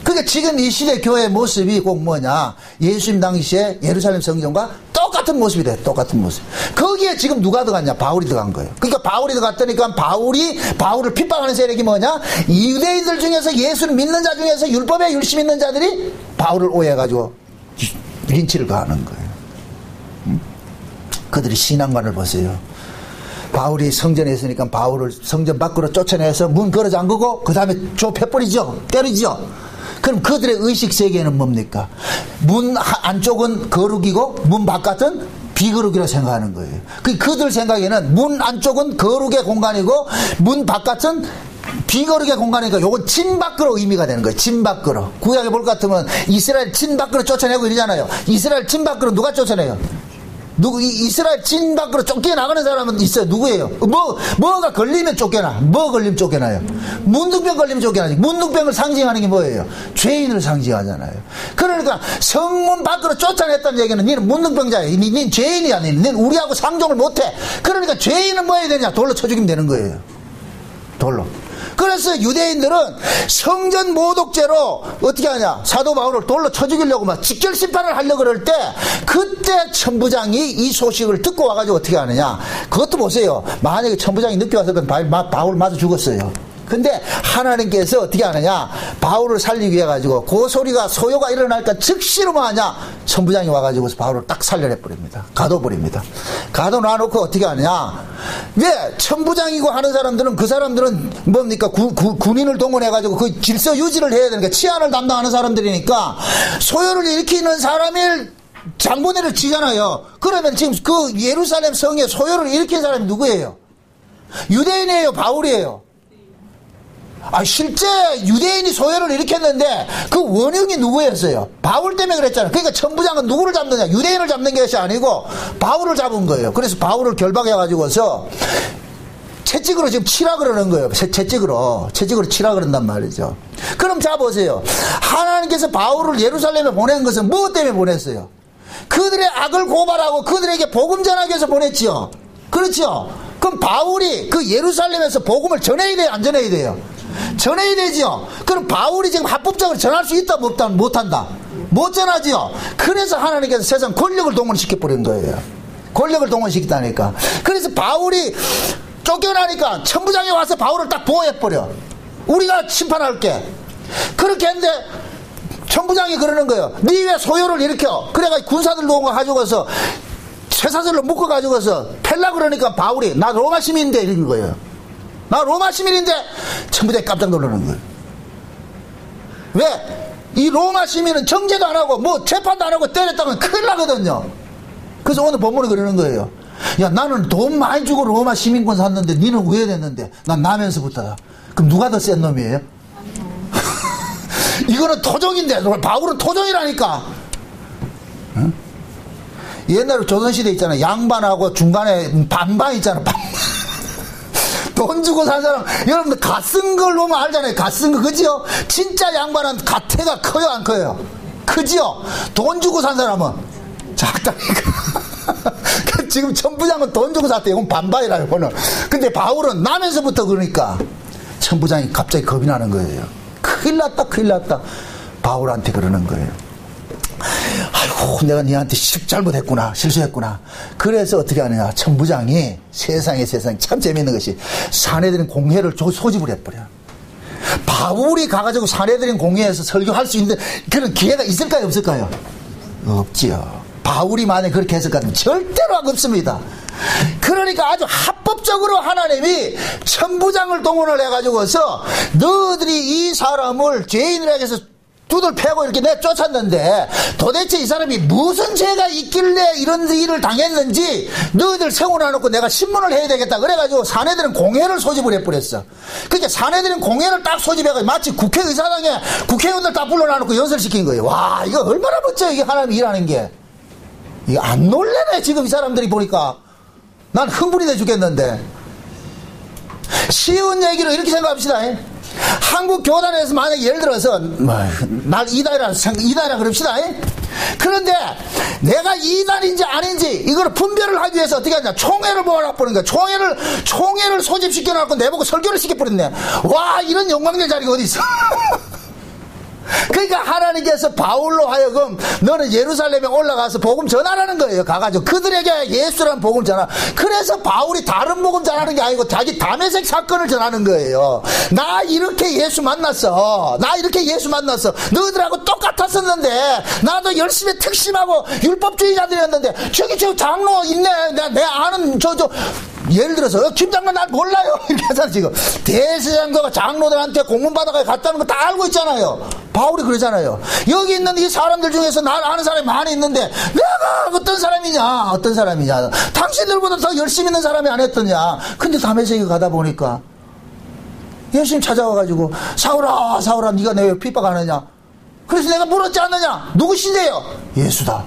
그러니까 지금 이 시대 교회의 모습이 꼭 뭐냐? 예수님 당시에 예루살렘 성전과 똑같은 모습이 돼. 똑같은 모습. 거기에 지금 누가 들어갔냐? 바울이 들어간 거예요. 그러니까 바울이 들어갔다니까 바울을 핍박하는 세력이 뭐냐? 유대인들 중에서 예수를 믿는 자 중에서 율법에 열심히 있는 자들이 바울을 오해해가지고 린치를 가하는 거예요. 그들이 신앙관을 보세요. 바울이 성전에 있으니까 바울을 성전 밖으로 쫓아내서 문 걸어 잠그고 그 다음에 좁혀버리죠. 때리죠. 그럼 그들의 의식세계는 뭡니까? 문 안쪽은 거룩이고 문 바깥은 비거룩이라고 생각하는 거예요. 그들 생각에는 문 안쪽은 거룩의 공간이고 문 바깥은 비거룩의 공간이니까 요건 진 밖으로 의미가 되는 거예요. 진 밖으로. 구약에 볼 것 같으면 이스라엘 진 밖으로 쫓아내고 이러잖아요. 이스라엘 진 밖으로 누가 쫓아내요? 이스라엘 진 밖으로 쫓겨나가는 사람은 있어요. 누구예요? 뭐가 걸리면 쫓겨나. 뭐 걸리면 쫓겨나요? 문둥병 걸리면 쫓겨나지. 문둥병을 상징하는 게 뭐예요? 죄인을 상징하잖아요. 그러니까 성문 밖으로 쫓아냈다는 얘기는 니는 문둥병자야. 니는 죄인이야. 니는 우리하고 상종을 못해. 그러니까 죄인은 뭐 해야 되냐? 돌로 쳐 죽이면 되는 거예요. 돌로. 그래서 유대인들은 성전 모독죄로 어떻게 하냐? 사도 바울을 돌로 쳐 죽이려고 막 직결 심판을 하려고 그럴 때 그때 천부장이 이 소식을 듣고 와가지고 어떻게 하느냐? 그것도 보세요. 만약에 천부장이 늦게 와서 바울 맞아 죽었어요. 근데 하나님께서 어떻게 하느냐? 바울을 살리기 위해 가지고 그 소요가 일어날까 즉시로 뭐 하냐? 천부장이 와가지고 바울을 딱 살려내버립니다. 가둬버립니다. 가둬놔놓고 어떻게 하느냐? 왜? 천부장이고 하는 사람들은 그 사람들은 뭡니까? 군인을 동원해가지고 그 질서 유지를 해야 되니까 치안을 담당하는 사람들이니까 소요를 일으키는 사람이 장본인을 치잖아요. 그러면 지금 그 예루살렘 성에 소요를 일으킨 사람이 누구예요? 유대인이에요? 바울이에요? 실제 유대인이 소요를 일으켰는데 그 원흉이 누구였어요? 바울 때문에 그랬잖아요. 그러니까 천부장은 누구를 잡느냐? 유대인을 잡는 것이 아니고 바울을 잡은 거예요. 그래서 바울을 결박해가지고서 채찍으로 지금 치라 그러는 거예요. 채찍으로 치라 그런단 말이죠. 그럼 자 보세요. 하나님께서 바울을 예루살렘에 보낸 것은 무엇 때문에 보냈어요? 그들의 악을 고발하고 그들에게 복음 전하기 위해서 보냈지요. 그렇죠? 그럼 바울이 그 예루살렘에서 복음을 전해야 돼요? 안 전해야 돼요? 전해야 되죠. 그럼 바울이 지금 합법적으로 전할 수 있다 못한다? 못 전하죠. 그래서 하나님께서 세상 권력을 동원시켜버린 거예요. 권력을 동원시켰다니까. 그래서 바울이 쫓겨나니까 천부장이 와서 바울을 딱 보호해버려. 우리가 심판할게. 그렇게 했는데 천부장이 그러는 거예요. 니 왜 소요를 일으켜? 그래가 군사들 가지고서 쇠사슬로 묶어가지고서 펠라 그러니까 바울이 나 로마 시민인데 이런 거예요. 나 로마 시민인데 천부장이 깜짝 놀라는 거예요. 왜? 이 로마 시민은 정죄도 안 하고 뭐 재판도 안 하고 때렸다면 큰일 나거든요. 그래서 오늘 본문에 그러는 거예요. 야, 나는 돈 많이 주고 로마 시민권 샀는데 니는 우회됐는데 난 나면서부터다. 그럼 누가 더 센 놈이에요? 이거는 토종인데 바울은 토종이라니까. 옛날에 조선시대 있잖아요. 양반하고 중간에 반반 있잖아. 반반. 돈 주고 산 사람, 여러분들 갓 쓴 걸 보면 알잖아요. 갓 쓴 거, 그지요? 진짜 양반은 갓태가 커요, 안 커요? 크지요? 돈 주고 산 사람은 작다니까. 지금 천부장은 돈 주고 샀대. 이건 반반이라요, 이거는. 근데 바울은 나면서부터 그러니까 천부장이 갑자기 겁이 나는 거예요. 큰일 났다, 큰일 났다. 바울한테 그러는 거예요. 아이고, 내가 니한테 잘못했구나, 실수했구나. 그래서 어떻게 하느냐. 천부장이 세상에 참 재밌는 것이 사내들인 공회를 소집을 해버려. 바울이 가가지고 사내들인 공회에서 설교할 수 있는 그런 기회가 있을까요, 없을까요? 없지요. 바울이 만약에 그렇게 했을 것 같으면 절대로 없습니다. 그러니까 아주 합법적으로 하나님이 천부장을 동원을 해가지고서 너희들이 이 사람을 죄인이라 해서 두들 패고 이렇게 내쫓았는데 도대체 이 사람이 무슨 죄가 있길래 이런 일을 당했는지 너희들 세워놔놓고 내가 신문을 해야 되겠다. 그래가지고 사내들은 공회를 소집을 해버렸어. 그러니까 사내들은 공회를 딱 소집해가지고 마치 국회의사당에 국회의원들 딱 불러놔놓고 연설시킨 거예요. 와, 이거 얼마나 멋져요. 이게 하나님이 일하는 게. 이거 안 놀래네 지금 이 사람들이 보니까. 난 흥분이 돼 죽겠는데. 쉬운 얘기로 이렇게 생각합시다. 한국 교단에서 만약에 예를 들어서 날 이단이라 그럽시다. 그런데 내가 이단인지 아닌지 이걸 분별을 하기 위해서 어떻게 하냐. 총회를 모아놔버린 거야. 총회를 소집시켜놓고 내보고 설교를 시켜버렸네. 와, 이런 영광될 자리가 어디 있어. 그러니까 하나님께서 바울로 하여금 너는 예루살렘에 올라가서 복음 전하라는 거예요. 가가지고 그들에게 예수라는 복음 전하. 그래서 바울이 다른 복음 전하는 게 아니고 자기 다메섹 사건을 전하는 거예요. 나 이렇게 예수 만났어. 너희들하고 똑같았었는데 나도 열심히 특심하고 율법주의자들이었는데 저기 저 장로 있네. 내 아는 예를 들어서 김 장로 날 몰라요. 이렇게 하잖아. 지금 대세장로가 장로들한테 공문 받아가 갔다는 거 다 알고 있잖아요. 바울이 그러잖아요. 여기 있는 이 사람들 중에서 날 아는 사람이 많이 있는데 내가 어떤 사람이냐. 당신들보다 더 열심히 있는 사람이 안 했더냐. 근데 다메섹에 가다 보니까 예수님 찾아와가지고 사울아 네가 내 왜 핍박하느냐. 그래서 내가 물었지 않느냐. 누구신데요? 예수다.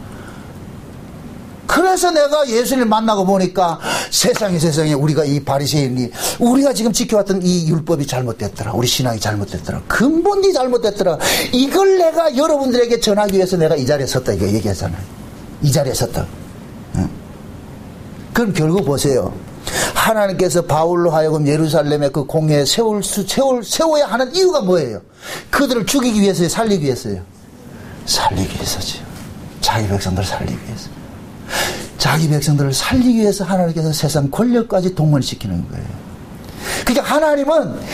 그래서 내가 예수님을 만나고 보니까 세상에 우리가 이 바리새인이 우리가 지금 지켜왔던 이 율법이 잘못됐더라. 우리 신앙이 잘못됐더라. 근본이 잘못됐더라. 이걸 내가 여러분들에게 전하기 위해서 내가 이 자리에 섰다. 이거 얘기하잖아요. 이 자리에 섰다. 응. 그럼 결국 보세요. 하나님께서 바울로 하여금 예루살렘의 그 공회에 세워야 하는 이유가 뭐예요? 그들을 죽이기 위해서요? 살리기 위해서요? 살리기 위해서죠. 자기 백성들을 살리기 위해서. 자기 백성들을 살리기 위해서 하나님께서 세상 권력까지 동원시키는 거예요. 그러니까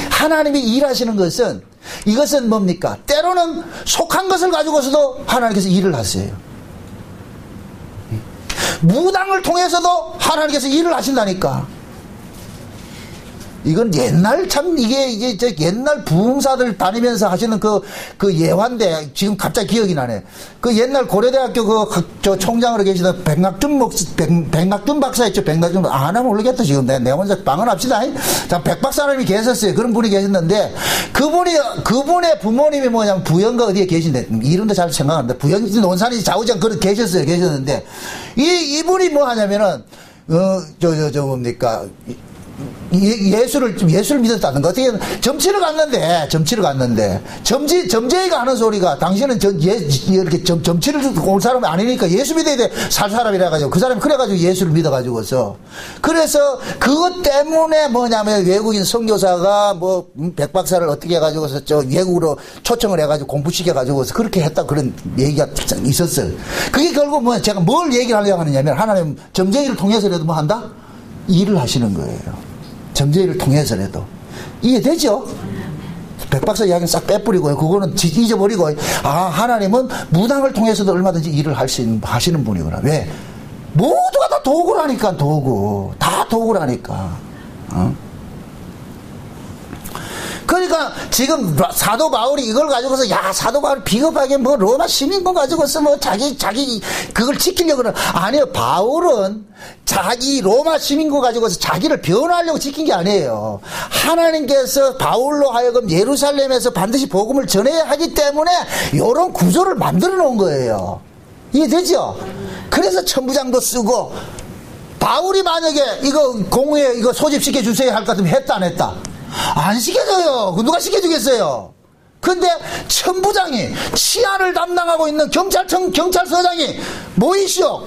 하나님이 일하시는 것은 이것은 뭡니까? 때로는 속한 것을 가지고서도 하나님께서 일을 하세요. 무당을 통해서도 하나님께서 일을 하신다니까. 이건 옛날 이게 옛날 부흥사들 다니면서 하시는 그 예화인데 지금 갑자기 기억이 나네. 그 옛날 고려대학교 저 총장으로 계시던 백낙준 박사 있죠. 백낙준 안 하면 모르겠다 지금. 내가 먼저 방언합시다. 자, 백박사님이 계셨어요. 그런 분이 계셨는데 그분의 부모님이 뭐냐면 부영가 어디에 계신데 이름도 잘 생각 안 나는데 부영지 논산이 좌우장 계셨는데 이분이 뭐 하냐면은 뭡니까? 예수를 믿었다는 거. 어떻게 점치를 갔는데 점쟁이가 하는 소리가 당신은 이렇게 점치를 올 사람이 아니니까 예수 믿어야 돼 살 사람이라 가지고 그 사람이 그래가지고 예수를 믿어가지고서 그래서 그것 때문에 뭐냐면 외국인 선교사가 뭐 백박사를 어떻게 해가지고서 저 외국으로 초청을 해가지고 공부시켜가지고서 그렇게 했다 그런 얘기가 있었어요. 그게 결국 뭐 제가 뭘 얘기를 하려고 하느냐면 하나님 점쟁이를 통해서라도 뭐 한다? 일을 하시는 거예요. 점쟁이를 통해서라도. 이해되죠? 백박사 이야기는 싹 빼뿌리고요. 그거는 잊어버리고, 하나님은 무당을 통해서도 얼마든지 일을 하시는 분이구나. 왜? 모두가 다 도구라니까, 도구. 다 도구라니까. 그러니까 지금 사도 바울이 이걸 가지고서 사도 바울이 비겁하게 뭐 로마 시민권 가지고서 뭐 자기 그걸 지키려고는 아니에요. 바울은 자기 로마 시민권 가지고서 자기를 변호하려고 지킨 게 아니에요. 하나님께서 바울로 하여금 예루살렘에서 반드시 복음을 전해야 하기 때문에 이런 구조를 만들어 놓은 거예요. 이해되죠? 그래서 천부장도 쓰고, 바울이 만약에 이거 공회 이거 소집시켜 주세요 할 것 같으면 했다 안 했다? 안 시켜줘요. 누가 시켜주겠어요? 근데 천부장이 치안을 담당하고 있는 경찰서장이 모이시오.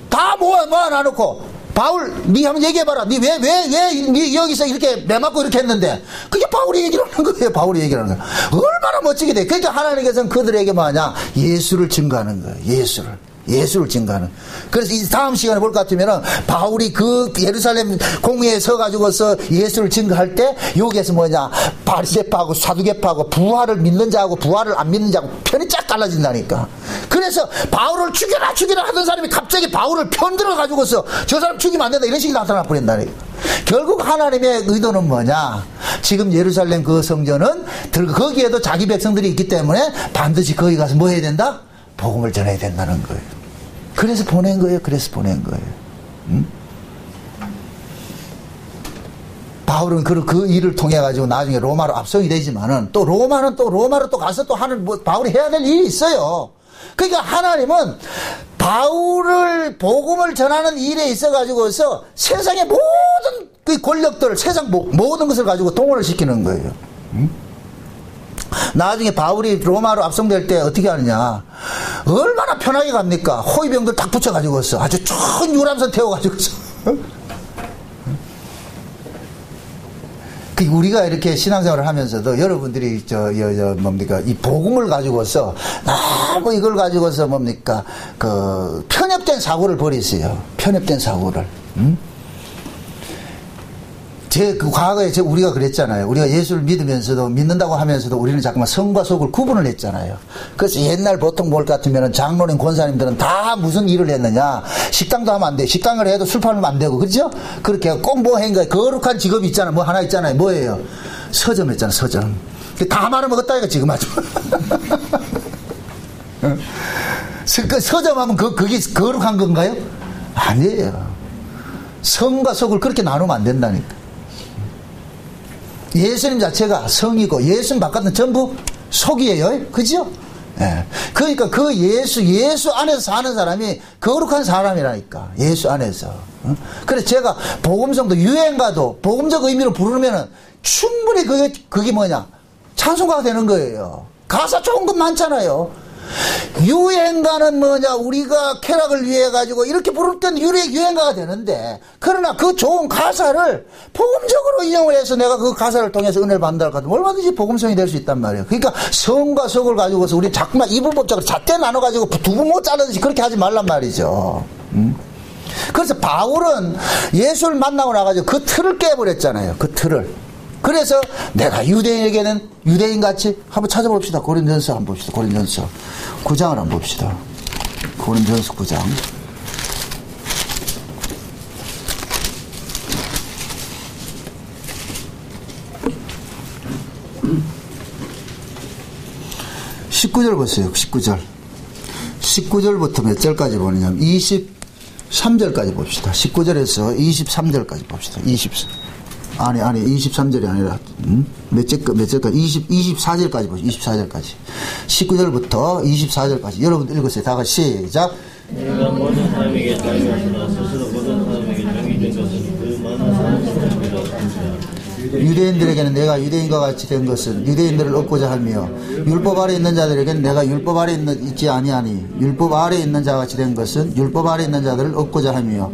다 모아놔놓고 바울 니 한번 얘기해봐라. 니 왜 여기서 이렇게 매맞고 이렇게 했는데, 그게 바울이 얘기를 하는 거예요. 바울이 얘기를 하는 거예요. 얼마나 멋지게 돼. 그러니까 하나님께서는 그들에게 뭐하냐, 예수를 증거하는 거예요. 예수를 증거하는. 그래서 이 다음 시간에 볼 것 같으면은 바울이 그 예루살렘 공회에 서가지고서 예수를 증거할 때 여기에서 뭐냐, 바리새파하고 사두개파하고 부활을 믿는 자하고 부활을 안 믿는 자하고 편이 쫙 갈라진다니까. 그래서 바울을 죽여라 하던 사람이 갑자기 바울을 편들어 가지고서 저 사람 죽이면 안 된다 이런 식이 나타나 버린다니까. 결국 하나님의 의도는 뭐냐, 지금 예루살렘 그 성전은 거기에도 자기 백성들이 있기 때문에 반드시 거기 가서 뭐 해야 된다? 복음을 전해야 된다는 거예요. 그래서 보낸 거예요. 응? 바울은 그 일을 통해 가지고 나중에 로마로 압송이 되지만은 또 로마는 또 로마로 또 가서 또 하는 바울이 해야 될 일이 있어요. 그러니까 하나님은 바울을 복음을 전하는 일에 있어 가지고서 세상의 모든 그 권력들, 세상 모든 것을 가지고 동원을 시키는 거예요. 응? 나중에 바울이 로마로 압송될 때 어떻게 하느냐, 얼마나 편하게 갑니까? 호위병들 딱 붙여가지고서 아주 큰 유람선 태워가지고서. 우리가 이렇게 신앙생활을 하면서도 여러분들이 이 복음을 가지고서 너무 이걸 가지고서 그 편협된 사고를 벌이세요. 편협된 사고를. 응? 그 과거에 우리가 그랬잖아요. 우리가 예수를 믿는다고 하면서도 우리는 자꾸만 성과 속을 구분을 했잖아요. 그래서 옛날 보통 볼 것 같으면 장로님, 권사님들은 다 무슨 일을 했느냐, 식당도 하면 안 돼. 식당을 해도 술 팔면 안 되고, 그렇죠? 그렇게 꼭 뭐 한 거예요. 거룩한 직업이 있잖아. 뭐 하나 있잖아요. 뭐예요? 서점 했잖아, 서점. 다 말아먹었다, 이거 지금 아주. 서점하면 그게 거룩한 건가요? 아니에요. 성과 속을 그렇게 나누면 안 된다니까. 예수님 자체가 성이고 예수님 바깥은 전부 속이에요. 그죠? 예. 그러니까 그 예수 안에서 사는 사람이 거룩한 사람이라니까. 예수 안에서. 그래서 제가 복음성도 유행가도 복음적 의미로 부르면은 충분히 그게 뭐냐, 찬송가가 되는 거예요. 가사 좋은 건 많잖아요. 유행가는 뭐냐, 우리가 쾌락을 위해 가지고 이렇게 부를 때는 유행가가 되는데, 그러나 그 좋은 가사를 복음적으로 인용을 해서 내가 그 가사를 통해서 은혜를 받는다 하더라도 얼마든지 복음성이 될 수 있단 말이에요. 그러니까 성과 속을 가지고서 우리 자꾸만 이분법적으로 잣대 나눠 가지고 두부 못 자르듯이 그렇게 하지 말란 말이죠. 그래서 바울은 예수를 만나고 나가지고 그 틀을 깨버렸잖아요. 그 틀을. 그래서 내가 유대인에게는 유대인같이 한번 찾아봅시다. 고린도전서 한번 봅시다. 고린도전서 9장을 한번 봅시다. 고린도전서 9장. (19절) 보세요. 19절부터 몇 절까지 보느냐면 23절까지 봅시다. 19절에서 23절까지 봅시다. 23절이 아니라, 몇 절까지? 24절까지 보시죠. 24절까지. 19절부터 24절까지. 여러분 읽으세요. 다 같이 시작. 내가 모든 사람에게 달려왔으나 스스로 모든 사람에게 정의된 것은 그 많은 사람들이라 합니다. 유대인들에게는 내가 유대인과 같이 된 것은 유대인들을 얻고자 하며, 율법 아래 있는 자들에게는 내가 율법 아래 있지 아니하니 율법 아래 있는 자와 같이 된 것은 율법 아래 있는 자들을 얻고자 하며,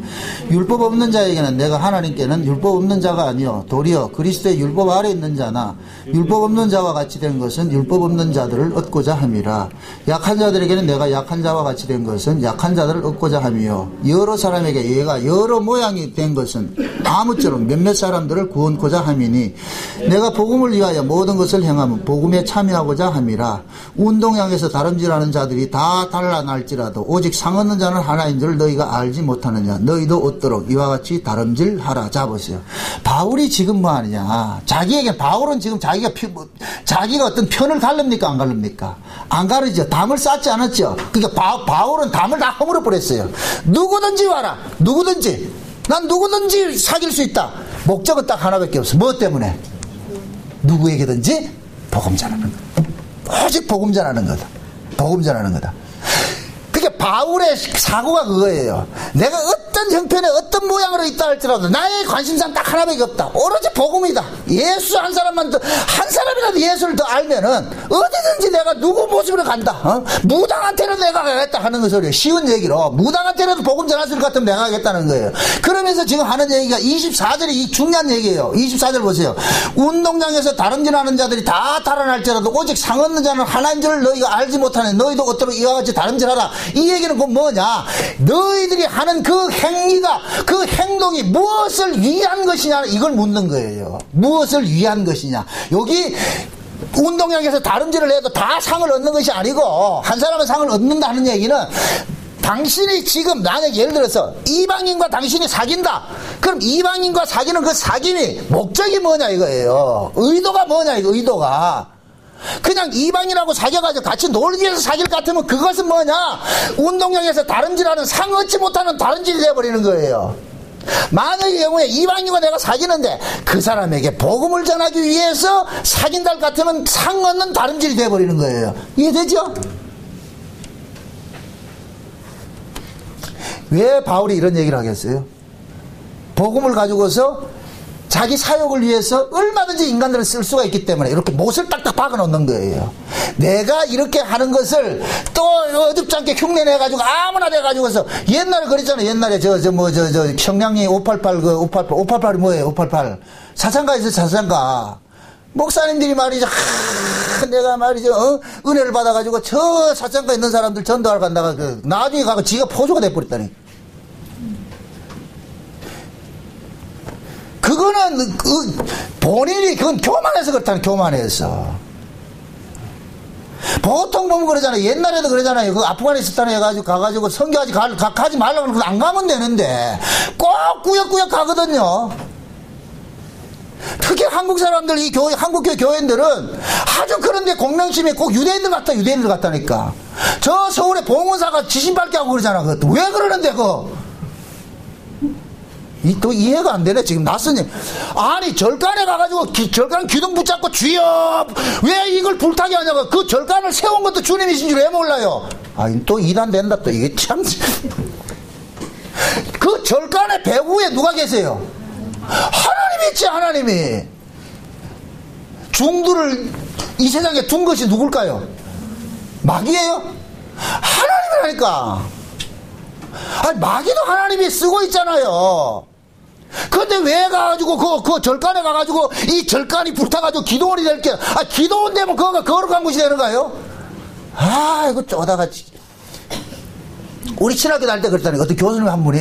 율법 없는 자에게는 내가 하나님께는 율법 없는 자가 아니요 도리어 그리스도의 율법 아래 있는 자나 율법 없는 자와 같이 된 것은 율법 없는 자들을 얻고자 함이라. 약한 자들에게는 내가 약한 자와 같이 된 것은 약한 자들을 얻고자 하며, 여러 사람에게 얘가 여러 모양이 된 것은 아무쪼록 몇몇 사람들을 구원코자 함이니, 내가 복음을 위하여 모든 것을 행하면 복음에 참여하고자 함이라. 운동장에서 다름질하는 자들이 다 달라날지라도 오직 상 얻는 자는 하나인 줄 너희가 알지 못하느냐. 너희도 얻도록 이와 같이 다름질하라. 자 보세요. 바울이 지금 뭐 하느냐, 자기에게, 바울은 지금 자기가 어떤 편을 가릅니까 안 가릅니까? 안 가르죠. 담을 쌓지 않았죠. 그러니까 바울은 담을 다 허물어 버렸어요. 누구든지 와라. 난 누구든지 사귈 수 있다. 목적은 딱 하나밖에 없어. 뭐 때문에? 누구에게든지 복음 전하는 거다. 오직 복음 전하는 거다. 복음 전하는 거다. 그러니까 바울의 사고가 그거예요. 내가 어떤 형편에 어떤 모양으로 있다 할지라도 나의 관심사는 딱 하나밖에 없다. 오로지 복음이다. 예수 한 사람이라도 예수를 더 알면은 어디든지 내가 누구 모습으로 간다. 무당한테는 내가 가겠다 하는 그 소리예요. 쉬운 얘기로 무당한테라도 복음 전할 수 같으면 내가 하겠다는 거예요. 그러면서 지금 하는 얘기가 24절이 이 중요한 얘기예요. 24절 보세요. 운동장에서 다름질하는 자들이 다 달아날지라도 오직 상 얻는 자는 하나인 줄을 너희가 알지 못하네. 너희도 어떠로 이와 같이 다름질하라. 이 얘기는 그 뭐냐, 너희들이 하는 그 행위가, 그 행동이 무엇을 위한 것이냐, 이걸 묻는 거예요. 무엇을 위한 것이냐. 여기 운동장에서 다름질을 해도 다 상을 얻는 것이 아니고, 한 사람은 상을 얻는다 하는 얘기는 당신이 지금 만약 예를 들어서 이방인과 당신이 사귄다. 그럼 이방인과 사귀는 그 사귐이 목적이 뭐냐 이거예요. 의도가 뭐냐 이거, 의도가. 그냥 이방인하고 사귀어가지고 같이 놀기 위해서 사귈 것 같으면 그것은 뭐냐, 운동장에서 다름질하는, 상 얻지 못하는 다름질이 되어버리는 거예요. 만약의 경우에 이방인과 내가 사귀는데 그 사람에게 복음을 전하기 위해서 사귄다 할 것 같으면 상 얻는 다름질이 되어버리는 거예요. 이해되죠? 왜 바울이 이런 얘기를 하겠어요? 복음을 가지고서 자기 사욕을 위해서 얼마든지 인간들을 쓸 수가 있기 때문에 이렇게 못을 딱딱 박아 놓는 거예요. 내가 이렇게 하는 것을 또 어둡지 않게 흉내내가지고 아무나 돼가지고서, 옛날에 그랬잖아요. 옛날에 청량리 588 588이 뭐예요? 588 사창가에서 사창가 목사님들이 말이죠. 내가 말이죠. 은혜를 받아가지고 저 사창가에 있는 사람들 전도하러 간다가 나중에 가고 지가 포조가 돼버렸다니. 그거는 본인이 그건 교만해서 그렇다는, 교만해서. 보통 보면 그러잖아요. 옛날에도 그러잖아요. 그 아프가니스탄에 해가지고 가가지고 선교하지 가지 말라고 그러면 안 가면 되는데 꼭 꾸역꾸역 가거든요. 특히 한국 사람들, 이 교회, 한국교회 교회들은 아주 그런데 공명심이 꼭 유대인들 같다니까. 저 서울에 봉헌사가 지신밟게 하고 그러잖아. 그것도 왜 그러는데 또 이해가 안 되네. 지금 낯선님, 아니 절간에 가가지고 절간 기둥 붙잡고 주여 왜 이걸 불타게 하냐고. 그 절간을 세운 것도 주님이신 줄 왜 몰라요? 또 이단 된다. 또 이게 참. 그 절간의 배후에 누가 계세요? 하나님이 있지. 하나님이 중두를 이 세상에 둔 것이 누굴까요? 마귀예요? 하나님이라니까. 마귀도 하나님이 쓰고 있잖아요. 근데 왜 가가지고 그 절간에 가가지고 이 절간이 불타가지고 기도원이 될게, 기도원 되면 그거가 거룩한 곳이 되는가요? 이거 쪼다가. 우리 신학교 다닐 때 그랬다니까. 어떤 교수님 한 분이,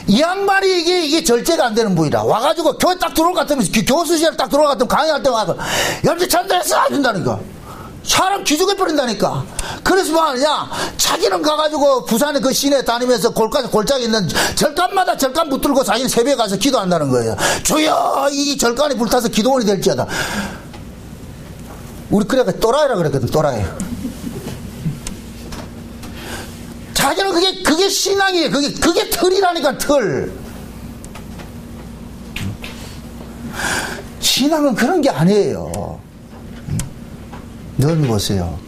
이 양반이 이게 절제가 안 되는 분이라 와가지고 교회 딱 들어올 것 같으면, 교수실에 딱 들어올 것 같으면 강의할 때 와서 여러분 전도했어 해준다니까. 사람 기죽여버린다니까. 그래서 뭐 하느냐, 자기는 가가지고 부산에 그 시내 다니면서 골짜기 있는 절간마다 절간 붙들고 자기는 새벽에 가서 기도한다는 거예요. 주여 이 절간이 불타서 기도원이 될지어다. 우리 그래가 또라이라 그랬거든. 또라이. 자기는 그게 신앙이에요. 그게 틀이라니까. 틀. 신앙은 그런 게 아니에요. 여러분 보세요.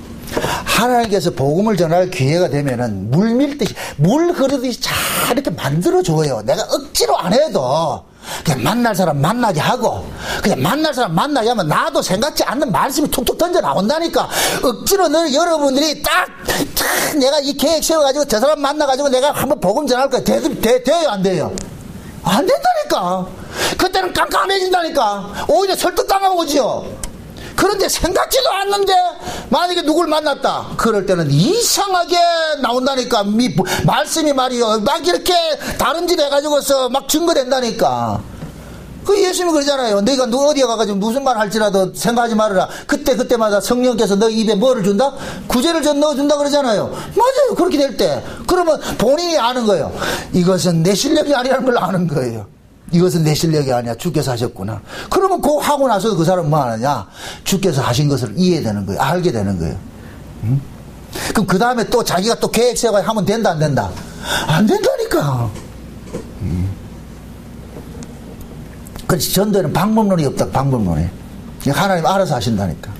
하나님께서 복음을 전할 기회가 되면은 물 밀듯이, 물 흐르듯이 잘 이렇게 만들어줘요. 내가 억지로 안 해도 그냥 만날 사람 만나게 하고, 그냥 만날 사람 만나게 하면 나도 생각지 않는 말씀이 툭툭 던져 나온다니까. 억지로 여러분들이 딱 내가 이 계획 세워가지고 저 사람 만나가지고 내가 한번 복음 전할 거야. 돼요 안 돼요? 안 된다니까. 그때는 깜깜해진다니까. 오히려 설득당하고 오지요. 그런데 생각지도 않는데 만약에 누굴 만났다 그럴 때는 이상하게 나온다니까. 말씀이 말이요 막 이렇게 다른짓 해가지고서 막 증거된다니까. 그 예수님이 그러잖아요. 너희가 어디에 가가지고 무슨 말 할지라도 생각하지 말아라. 그때마다 성령께서 너 입에 뭐를 준다? 구제를 좀 넣어준다 그러잖아요. 맞아요. 그렇게 될 때 그러면 본인이 아는 거예요. 이것은 내 실력이 아니라는 걸 아는 거예요. 이것은 내 실력이 아니야. 주께서 하셨구나. 그러면 그거 하고 나서도 그 사람은 뭐 하느냐? 주께서 하신 것을 이해되는 거예요. 알게 되는 거예요. 그럼 그 다음에 또 자기가 또 계획 세워 하면 된다 안 된다? 안 된다니까. 그렇지. 전도에는 방법론이 없다. 방법론이. 하나님 알아서 하신다니까.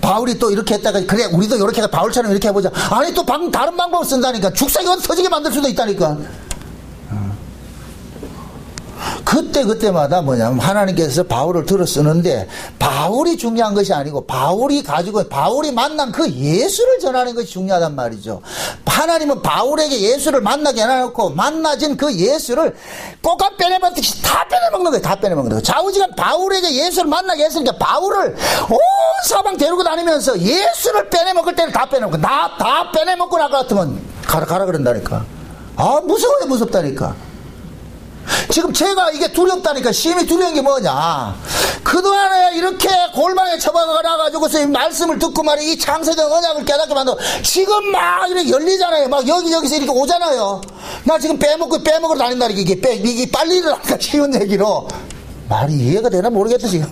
바울이 또 이렇게 했다가 그래 우리도 이렇게 바울처럼 이렇게 해보자. 아니 또 다른 방법을 쓴다니까. 죽상이 터지게 만들 수도 있다니까. 그때마다 뭐냐면 하나님께서 바울을 들어 쓰는데 바울이 중요한 것이 아니고 바울이 만난 그 예수를 전하는 것이 중요하단 말이죠. 하나님은 바울에게 예수를 만나게 해놓고 만나진 그 예수를 꽃감 빼내먹듯이 다 빼내먹는 거예요. 다 빼내먹는 거예요. 좌우지간 바울에게 예수를 만나게 했으니까 바울을 온 사방 데리고 다니면서 예수를 빼내먹을 때는 다 빼내먹고 다 빼내먹고 나가 같으면 가라 그런다니까. 아 무서워요. 무섭다니까. 지금 제가 이게 두렵다니까. 심히 두려운 게 뭐냐, 그동안에 이렇게 골방에 처박아가지고서 이 말씀을 듣고 말이야 이 창세전 언약을 깨닫게 만들고 지금 막 이렇게 열리잖아요. 막 여기저기서 이렇게 오잖아요. 나 지금 빼먹으러 다닌다니까. 이게 빨리 일어나니까 쉬운 얘기로 말이 이해가 되나 모르겠다 지금.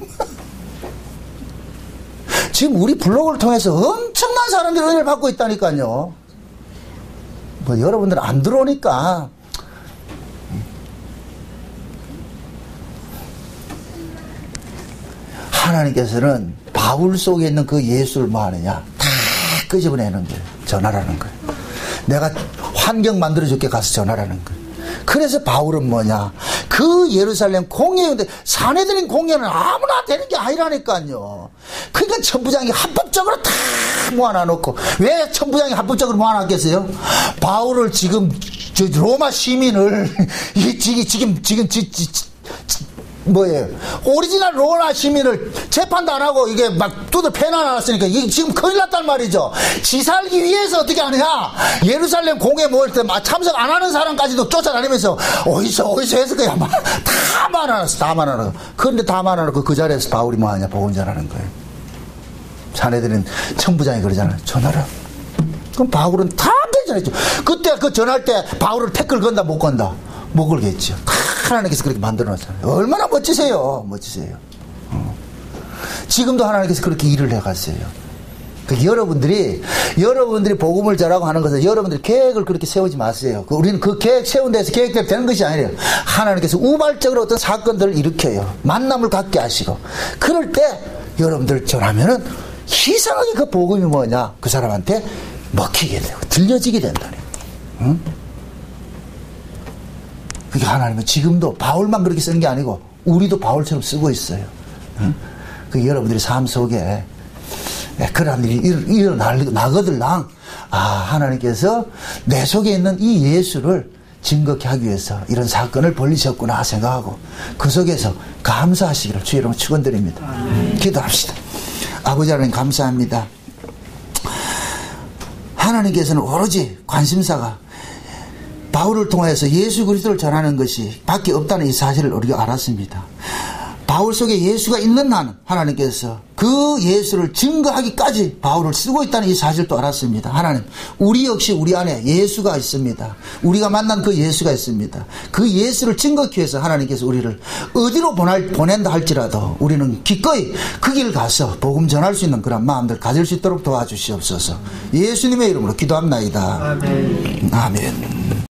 지금 우리 블로그를 통해서 엄청난 사람들이 은혜를 받고 있다니까요. 뭐 여러분들 안 들어오니까. 하나님께서는 바울 속에 있는 그 예수를 뭐 하느냐, 다 끄집어내는 거예요. 전하라는 거예요. 내가 환경 만들어줄게 가서 전하라는 거예요. 그래서 바울은 뭐냐, 그 예루살렘 공예인데 사내들인 공예는 아무나 되는 게 아니라니까요. 그러니까 천부장이 합법적으로 다 모아놔놓고. 왜 천부장이 합법적으로 모아놨겠어요? 바울을 지금 로마 시민을 뭐예요? 오리지널 로마 시민을 재판도 안 하고 이게 막 두들 패놔놨으니까 이게 지금 큰일 났단 말이죠. 지 살기 위해서 어떻게 하느냐? 예루살렘 공회 모일 때 막 참석 안 하는 사람까지도 쫓아다니면서 어디서 했을 거야. 다 말아놨어. 그런데 다 말아놓고 그 자리에서 바울이 뭐 하냐? 복음 전하는 거예요. 자네들은 천부장이 그러잖아요. 전하라. 그럼 바울은 다 전했죠. 그때 그 전할 때 바울을 태클 건다 못 건다? 못 걸겠죠. 하나님께서 그렇게 만들어놨잖아요. 얼마나 멋지세요. 지금도 하나님께서 그렇게 일을 해갔어요. 여러분들이 복음을 전하고 하는 것은 여러분들이 계획을 그렇게 세우지 마세요. 우리는 그 계획 세운 데서 계획대로 되는 것이 아니에요. 하나님께서 우발적으로 어떤 사건들을 일으켜요. 만남을 갖게 하시고. 그럴 때 여러분들 전하면은 이상하게 그 복음이 뭐냐, 그 사람한테 먹히게 되고 들려지게 된다네. 응? 그러니까 하나님은 지금도 바울만 그렇게 쓰는 게 아니고 우리도 바울처럼 쓰고 있어요. 응? 여러분들의 삶 속에 그런 일이 일어나거들랑, 하나님께서 내 속에 있는 이 예수를 증거케 하기 위해서 이런 사건을 벌리셨구나 생각하고 그 속에서 감사하시기를 주의 이름으로 축원드립니다. 기도합시다. 아버지 하나님 감사합니다. 하나님께서는 오로지 관심사가 바울을 통해서 예수 그리스도를 전하는 것이 밖에 없다는 이 사실을 우리가 알았습니다. 바울 속에 예수가 있는 한 하나님께서 그 예수를 증거하기까지 바울을 쓰고 있다는 이 사실도 알았습니다. 하나님, 우리 역시 우리 안에 예수가 있습니다. 우리가 만난 그 예수가 있습니다. 그 예수를 증거하기 위해서 하나님께서 우리를 어디로 보낸다 할지라도 우리는 기꺼이 그 길 가서 복음 전할 수 있는 그런 마음들 가질 수 있도록 도와주시옵소서. 예수님의 이름으로 기도합나이다. 아멘.